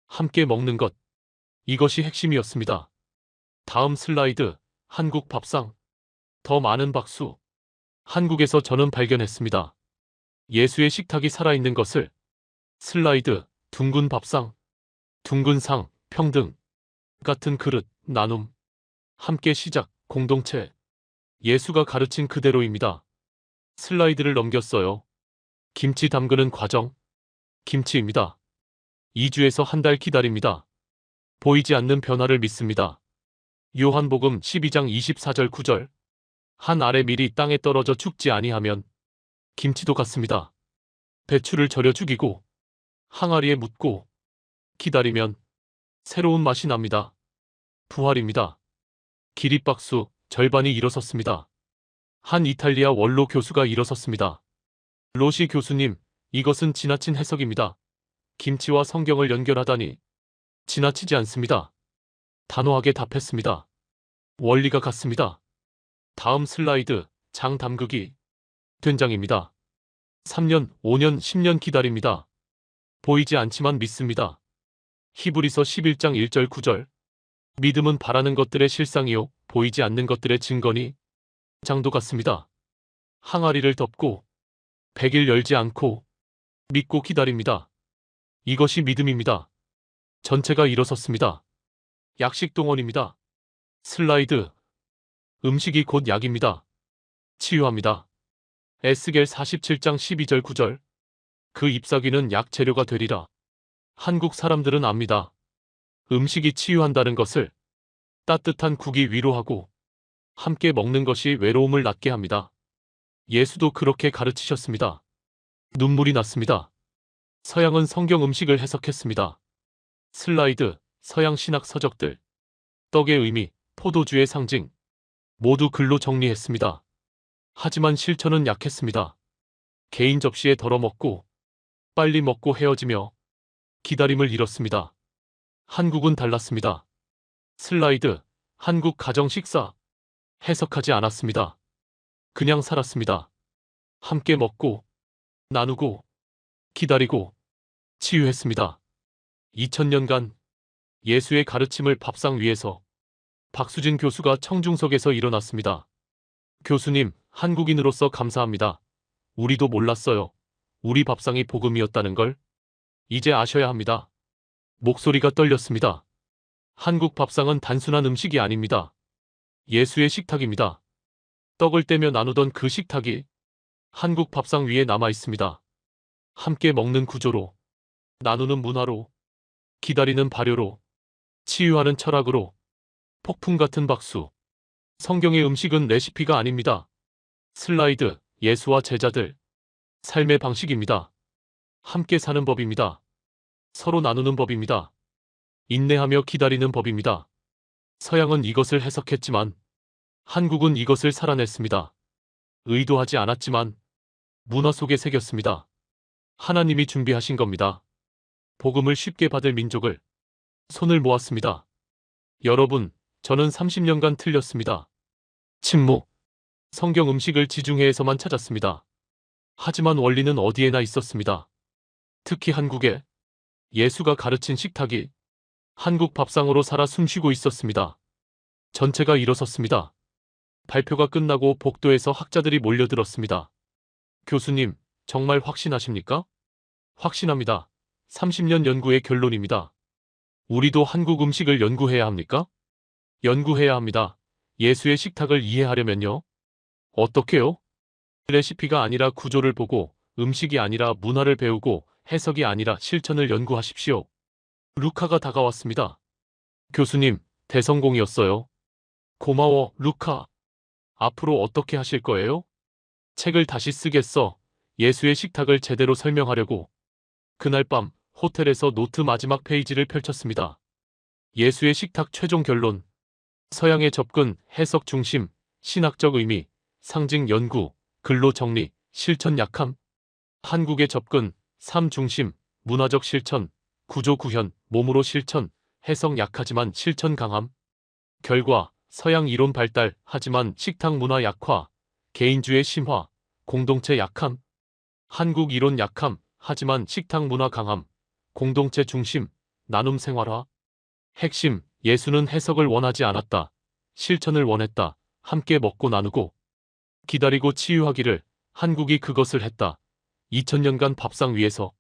Speaker 1: 함께 먹는 것. 이것이 핵심이었습니다. 다음 슬라이드, 한국 밥상. 더 많은 박수. 한국에서 저는 발견했습니다. 예수의 식탁이 살아있는 것을. 슬라이드, 둥근 밥상. 둥근 상, 평등. 같은 그릇, 나눔. 함께 시작, 공동체. 예수가 가르친 그대로입니다. 슬라이드를 넘겼어요. 김치 담그는 과정. 김치입니다. 2주에서 한 달 기다립니다. 보이지 않는 변화를 믿습니다. 요한복음 12장 24절 9절. 한 알의 밀이 땅에 떨어져 죽지 아니하면 김치도 같습니다. 배추를 절여 죽이고 항아리에 묻고 기다리면 새로운 맛이 납니다. 부활입니다. 기립박수, 절반이 일어섰습니다. 한 이탈리아 원로 교수가 일어섰습니다. 로시 교수님, 이것은 지나친 해석입니다. 김치와 성경을 연결하다니. 지나치지 않습니다. 단호하게 답했습니다. 원리가 같습니다. 다음 슬라이드, 장 담그기. 된장입니다. 3년, 5년, 10년 기다립니다. 보이지 않지만 믿습니다. 히브리서 11장 1절 9절. 믿음은 바라는 것들의 실상이요, 보이지 않는 것들의 증거니. 장도 같습니다. 항아리를 덮고, 100일 열지 않고, 믿고 기다립니다. 이것이 믿음입니다. 전체가 일어섰습니다. 약식 동원입니다. 슬라이드. 음식이 곧 약입니다. 치유합니다. 에스겔 47장 12절 9절. 그 잎사귀는 약 재료가 되리라. 한국 사람들은 압니다. 음식이 치유한다는 것을. 따뜻한 국이 위로하고 함께 먹는 것이 외로움을 낫게 합니다. 예수도 그렇게 가르치셨습니다. 눈물이 났습니다. 서양은 성경 음식을 해석했습니다. 슬라이드. 서양 신학 서적들. 떡의 의미, 포도주의 상징. 모두 글로 정리했습니다. 하지만 실천은 약했습니다. 개인 접시에 덜어먹고 빨리 먹고 헤어지며 기다림을 잃었습니다. 한국은 달랐습니다. 슬라이드. 한국 가정 식사. 해석하지 않았습니다. 그냥 살았습니다. 함께 먹고 나누고 기다리고 치유했습니다. 2000년간 예수의 가르침을 밥상 위에서. 박수진 교수가 청중석에서 일어났습니다. 교수님, 한국인으로서 감사합니다. 우리도 몰랐어요. 우리 밥상이 복음이었다는 걸. 이제 아셔야 합니다. 목소리가 떨렸습니다. 한국 밥상은 단순한 음식이 아닙니다. 예수의 식탁입니다. 떡을 떼며 나누던 그 식탁이 한국 밥상 위에 남아 있습니다. 함께 먹는 구조로, 나누는 문화로, 기다리는 발효로, 치유하는 철학으로. 폭풍 같은 박수. 성경의 음식은 레시피가 아닙니다. 슬라이드. 예수와 제자들. 삶의 방식입니다. 함께 사는 법입니다. 서로 나누는 법입니다. 인내하며 기다리는 법입니다. 서양은 이것을 해석했지만 한국은 이것을 살아냈습니다. 의도하지 않았지만 문화 속에 새겼습니다. 하나님이 준비하신 겁니다. 복음을 쉽게 받을 민족을. 손을 모았습니다. 여러분, 저는 30년간 틀렸습니다. 침묵. 성경 음식을 지중해에서만 찾았습니다. 하지만 원리는 어디에나 있었습니다. 특히 한국에 예수가 가르친 식탁이 한국 밥상으로 살아 숨쉬고 있었습니다. 전체가 일어섰습니다. 발표가 끝나고 복도에서 학자들이 몰려들었습니다. 교수님, 정말 확신하십니까? 확신합니다. 30년 연구의 결론입니다. 우리도 한국 음식을 연구해야 합니까? 연구해야 합니다. 예수의 식탁을 이해하려면요. 어떻게요? 레시피가 아니라 구조를 보고, 음식이 아니라 문화를 배우고, 해석이 아니라 실천을 연구하십시오. 루카가 다가왔습니다. 교수님, 대성공이었어요. 고마워, 루카. 앞으로 어떻게 하실 거예요? 책을 다시 쓰겠어. 예수의 식탁을 제대로 설명하려고. 그날 밤 호텔에서 노트 마지막 페이지를 펼쳤습니다. 예수의 식탁 최종 결론. 서양의 접근, 해석 중심, 신학적 의미, 상징 연구, 글로 정리, 실천 약함. 한국의 접근, 삶 중심, 문화적 실천, 구조 구현, 몸으로 실천, 해석 약하지만 실천 강함. 결과, 서양 이론 발달, 하지만 식탁 문화 약화, 개인주의 심화, 공동체 약함. 한국 이론 약함, 하지만 식탁 문화 강함, 공동체 중심, 나눔 생활화. 핵심, 예수는 해석을 원하지 않았다. 실천을 원했다. 함께 먹고 나누고 기다리고 치유하기를. 한국이 그것을 했다. 2000년간 밥상 위에서.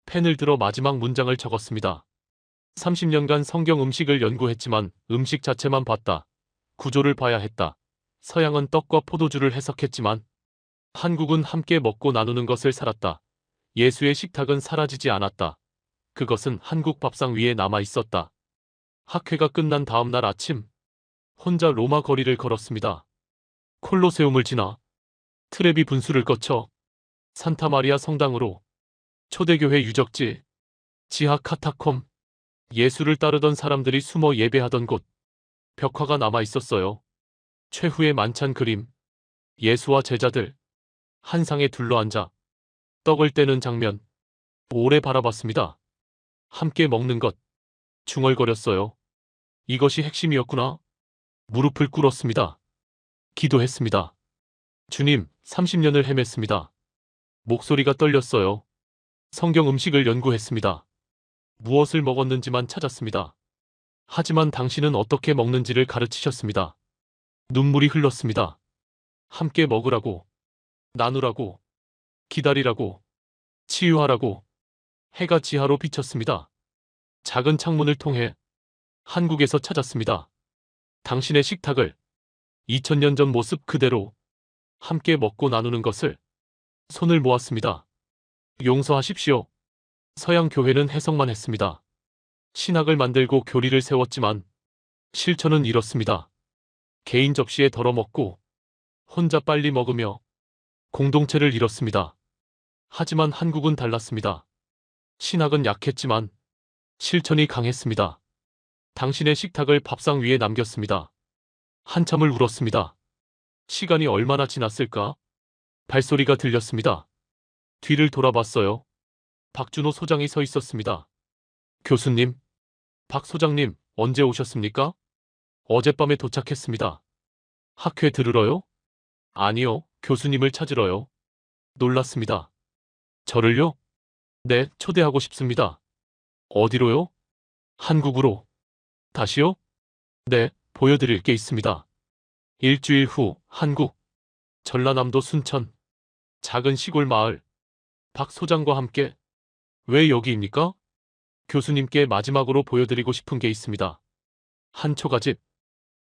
Speaker 1: 펜을 들어 마지막 문장을 적었습니다. 30년간 성경 음식을 연구했지만 음식 자체만 봤다. 구조를 봐야 했다. 서양은 떡과 포도주를 해석했지만 한국은 함께 먹고 나누는 것을 살았다. 예수의 식탁은 사라지지 않았다. 그것은 한국 밥상 위에 남아 있었다. 학회가 끝난 다음 날 아침, 혼자 로마 거리를 걸었습니다. 콜로세움을 지나 트레비 분수를 거쳐 산타마리아 성당으로, 초대교회 유적지, 지하 카타콤, 예수를 따르던 사람들이 숨어 예배하던 곳. 벽화가 남아 있었어요. 최후의 만찬 그림. 예수와 제자들 한 상에 둘러앉아 떡을 떼는 장면 오래 바라봤습니다. 함께 먹는 것 중얼거렸어요. 이것이 핵심이었구나. 무릎을 꿇었습니다. 기도했습니다. 주님, 30년을 헤맸습니다. 목소리가 떨렸어요. 성경 음식을 연구했습니다. 무엇을 먹었는지만 찾았습니다. 하지만 당신은 어떻게 먹는지를 가르치셨습니다. 눈물이 흘렀습니다. 함께 먹으라고, 나누라고, 기다리라고, 치유하라고. 해가 지하로 비쳤습니다. 작은 창문을 통해 한국에서 찾았습니다. 당신의 식탁을 2000년 전 모습 그대로 함께 먹고 나누는 것을 손을 모았습니다. 용서하십시오. 서양 교회는 해석만 했습니다. 신학을 만들고 교리를 세웠지만 실천은 이렇습니다. 개인 접시에 덜어먹고 혼자 빨리 먹으며 공동체를 잃었습니다. 하지만 한국은 달랐습니다. 신학은 약했지만 실천이 강했습니다. 당신의 식탁을 밥상 위에 남겼습니다. 한참을 울었습니다. 시간이 얼마나 지났을까? 발소리가 들렸습니다. 뒤를 돌아봤어요. 박준호 소장이 서 있었습니다. 교수님, 박 소장님, 언제 오셨습니까? 어젯밤에 도착했습니다. 학회 들으러요? 아니요, 교수님을 찾으러요. 놀랐습니다. 저를요? 네, 초대하고 싶습니다. 어디로요? 한국으로. 다시요? 네, 보여드릴 게 있습니다. 일주일 후, 한국. 전라남도 순천. 작은 시골 마을. 박 소장과 함께. 왜 여기입니까? 교수님께 마지막으로 보여드리고 싶은 게 있습니다. 한 초가집.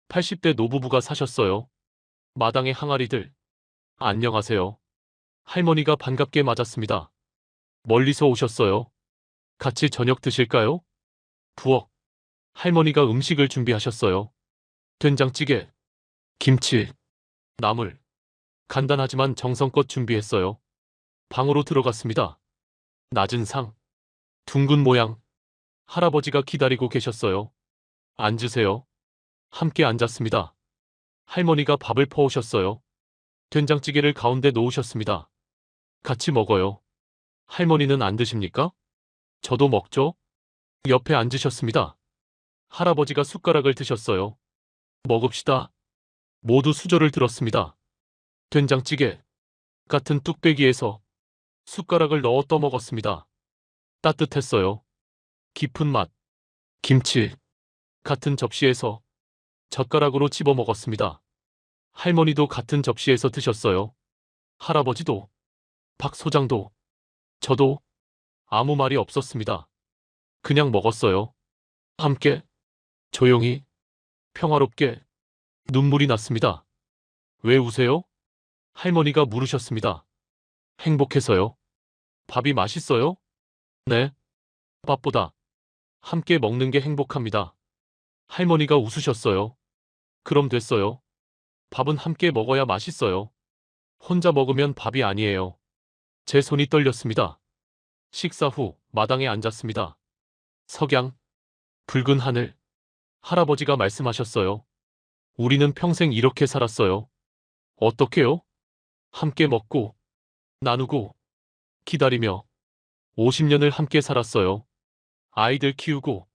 Speaker 1: 80대 노부부가 사셨어요. 마당의 항아리들. 안녕하세요. 할머니가 반갑게 맞았습니다. 멀리서 오셨어요. 같이 저녁 드실까요? 부엌. 할머니가 음식을 준비하셨어요. 된장찌개, 김치, 나물. 간단하지만 정성껏 준비했어요. 방으로 들어갔습니다. 낮은 상, 둥근 모양. 할아버지가 기다리고 계셨어요. 앉으세요. 함께 앉았습니다. 할머니가 밥을 퍼오셨어요. 된장찌개를 가운데 놓으셨습니다. 같이 먹어요. 할머니는 안 드십니까? 저도 먹죠. 옆에 앉으셨습니다. 할아버지가 숟가락을 드셨어요. 먹읍시다. 모두 수저를 들었습니다. 된장찌개 같은 뚝배기에서 숟가락을 넣어 떠먹었습니다. 따뜻했어요. 깊은 맛. 김치 같은 접시에서 젓가락으로 집어 먹었습니다. 할머니도 같은 접시에서 드셨어요. 할아버지도, 박 소장도, 저도 아무 말이 없었습니다. 그냥 먹었어요. 함께, 조용히, 평화롭게. 눈물이 났습니다. 왜 우세요? 할머니가 물으셨습니다. 행복해서요. 밥이 맛있어요? 네. 밥보다 함께 먹는 게 행복합니다. 할머니가 웃으셨어요. 그럼 됐어요. 밥은 함께 먹어야 맛있어요. 혼자 먹으면 밥이 아니에요. 제 손이 떨렸습니다. 식사 후 마당에 앉았습니다. 석양, 붉은 하늘. 할아버지가 말씀하셨어요. 우리는 평생 이렇게 살았어요. 어떻게요? 함께 먹고, 나누고, 기다리며 50년을 함께 살았어요. 아이들 키우고,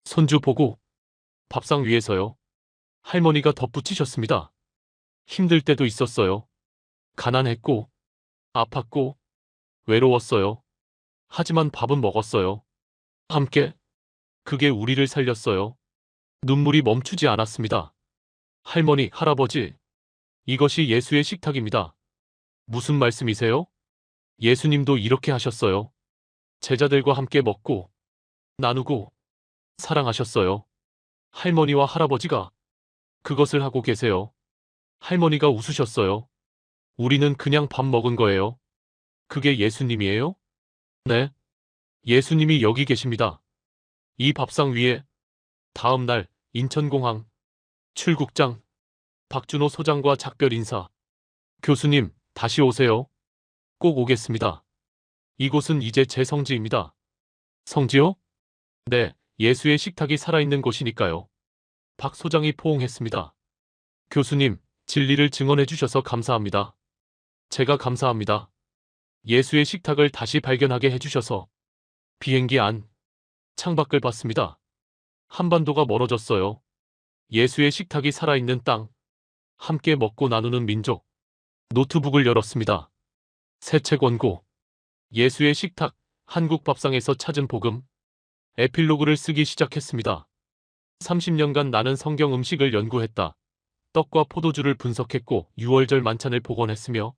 Speaker 1: 손주 보고, 밥상 위에서요. 할머니가 덧붙이셨습니다. 힘들 때도 있었어요. 가난했고, 아팠고, 외로웠어요. 하지만 밥은 먹었어요. 함께. 그게 우리를 살렸어요. 눈물이 멈추지 않았습니다. 할머니, 할아버지, 이것이 예수의 식탁입니다. 무슨 말씀이세요? 예수님도 이렇게 하셨어요. 제자들과 함께 먹고, 나누고, 사랑하셨어요. 할머니와 할아버지가 그것을 하고 계세요. 할머니가 웃으셨어요. 우리는 그냥 밥 먹은 거예요. 그게 예수님이에요? 네. 예수님이 여기 계십니다. 이 밥상 위에. 다음 날 인천공항 출국장. 박준호 소장과 작별 인사. 교수님, 다시 오세요. 꼭 오겠습니다. 이곳은 이제 제 성지입니다. 성지요? 네, 예수의 식탁이 살아있는 곳이니까요. 박 소장이 포옹했습니다. 교수님, 진리를 증언해 주셔서 감사합니다. 제가 감사합니다. 예수의 식탁을 다시 발견하게 해주셔서. 비행기 안, 창밖을 봤습니다. 한반도가 멀어졌어요. 예수의 식탁이 살아있는 땅, 함께 먹고 나누는 민족. 노트북을 열었습니다. 새 책 원고, 예수의 식탁, 한국 밥상에서 찾은 복음. 에필로그를 쓰기 시작했습니다. 30년간 나는 성경 음식을 연구했다. 떡과 포도주를 분석했고 6월절 만찬을 복원했으며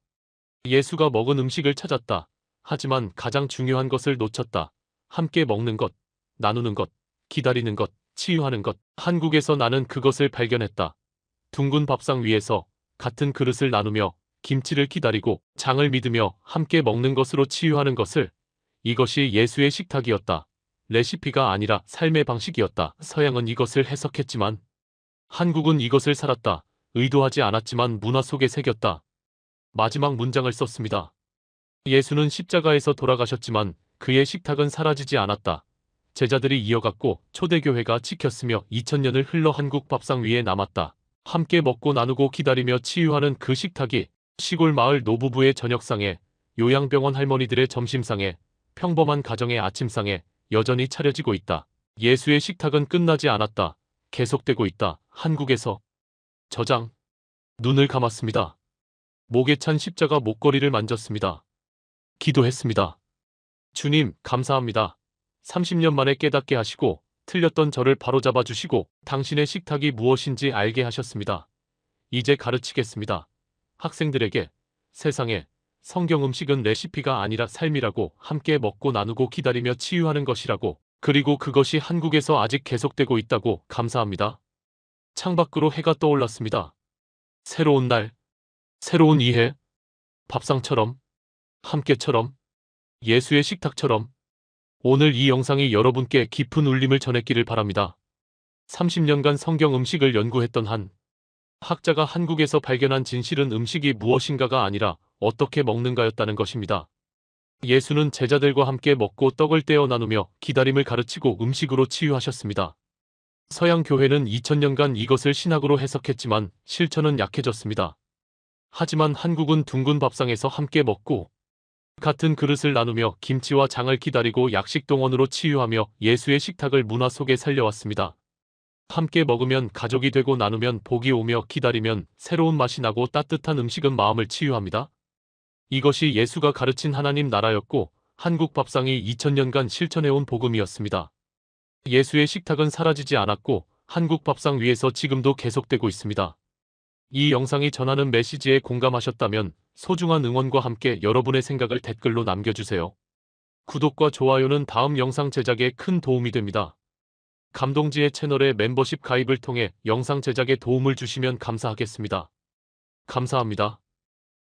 Speaker 1: 예수가 먹은 음식을 찾았다. 하지만 가장 중요한 것을 놓쳤다. 함께 먹는 것, 나누는 것, 기다리는 것, 치유하는 것. 한국에서 나는 그것을 발견했다. 둥근 밥상 위에서 같은 그릇을 나누며 김치를 기다리고 장을 믿으며 함께 먹는 것으로 치유하는 것을. 이것이 예수의 식탁이었다. 레시피가 아니라 삶의 방식이었다. 서양은 이것을 해석했지만 한국은 이것을 살았다. 의도하지 않았지만 문화 속에 새겼다. 마지막 문장을 썼습니다. 예수는 십자가에서 돌아가셨지만 그의 식탁은 사라지지 않았다. 제자들이 이어갔고 초대교회가 지켰으며 2000년을 흘러 한국 밥상 위에 남았다. 함께 먹고 나누고 기다리며 치유하는 그 식탁이 시골 마을 노부부의 저녁상에, 요양병원 할머니들의 점심상에, 평범한 가정의 아침상에 여전히 차려지고 있다. 예수의 식탁은 끝나지 않았다. 계속되고 있다. 한국에서. 저장. 눈을 감았습니다. 목에 찬 십자가 목걸이를 만졌습니다. 기도했습니다. 주님, 감사합니다. 30년 만에 깨닫게 하시고 틀렸던 저를 바로잡아 주시고 당신의 식탁이 무엇인지 알게 하셨습니다. 이제 가르치겠습니다. 학생들에게 세상에 성경 음식은 레시피가 아니라 삶이라고, 함께 먹고 나누고 기다리며 치유하는 것이라고, 그리고 그것이 한국에서 아직 계속되고 있다고. 감사합니다. 창밖으로 해가 떠올랐습니다. 새로운 날, 새로운 이해, 밥상처럼, 함께처럼, 예수의 식탁처럼. 오늘 이 영상이 여러분께 깊은 울림을 전했기를 바랍니다. 30년간 성경 음식을 연구했던 한 학자가 한국에서 발견한 진실은 음식이 무엇인가가 아니라 어떻게 먹는가였다는 것입니다. 예수는 제자들과 함께 먹고 떡을 떼어 나누며 기다림을 가르치고 음식으로 치유하셨습니다. 서양 교회는 2000년간 이것을 신학으로 해석했지만 실천은 약해졌습니다. 하지만 한국은 둥근 밥상에서 함께 먹고 같은 그릇을 나누며 김치와 장을 기다리고 약식동원으로 치유하며 예수의 식탁을 문화 속에 살려왔습니다. 함께 먹으면 가족이 되고 나누면 복이 오며 기다리면 새로운 맛이 나고 따뜻한 음식은 마음을 치유합니다. 이것이 예수가 가르친 하나님 나라였고 한국 밥상이 2000년간 실천해온 복음이었습니다. 예수의 식탁은 사라지지 않았고 한국 밥상 위에서 지금도 계속되고 있습니다. 이 영상이 전하는 메시지에 공감하셨다면 소중한 응원과 함께 여러분의 생각을 댓글로 남겨주세요. 구독과 좋아요는 다음 영상 제작에 큰 도움이 됩니다. 감동지혜 채널의 멤버십 가입을 통해 영상 제작에 도움을 주시면 감사하겠습니다. 감사합니다.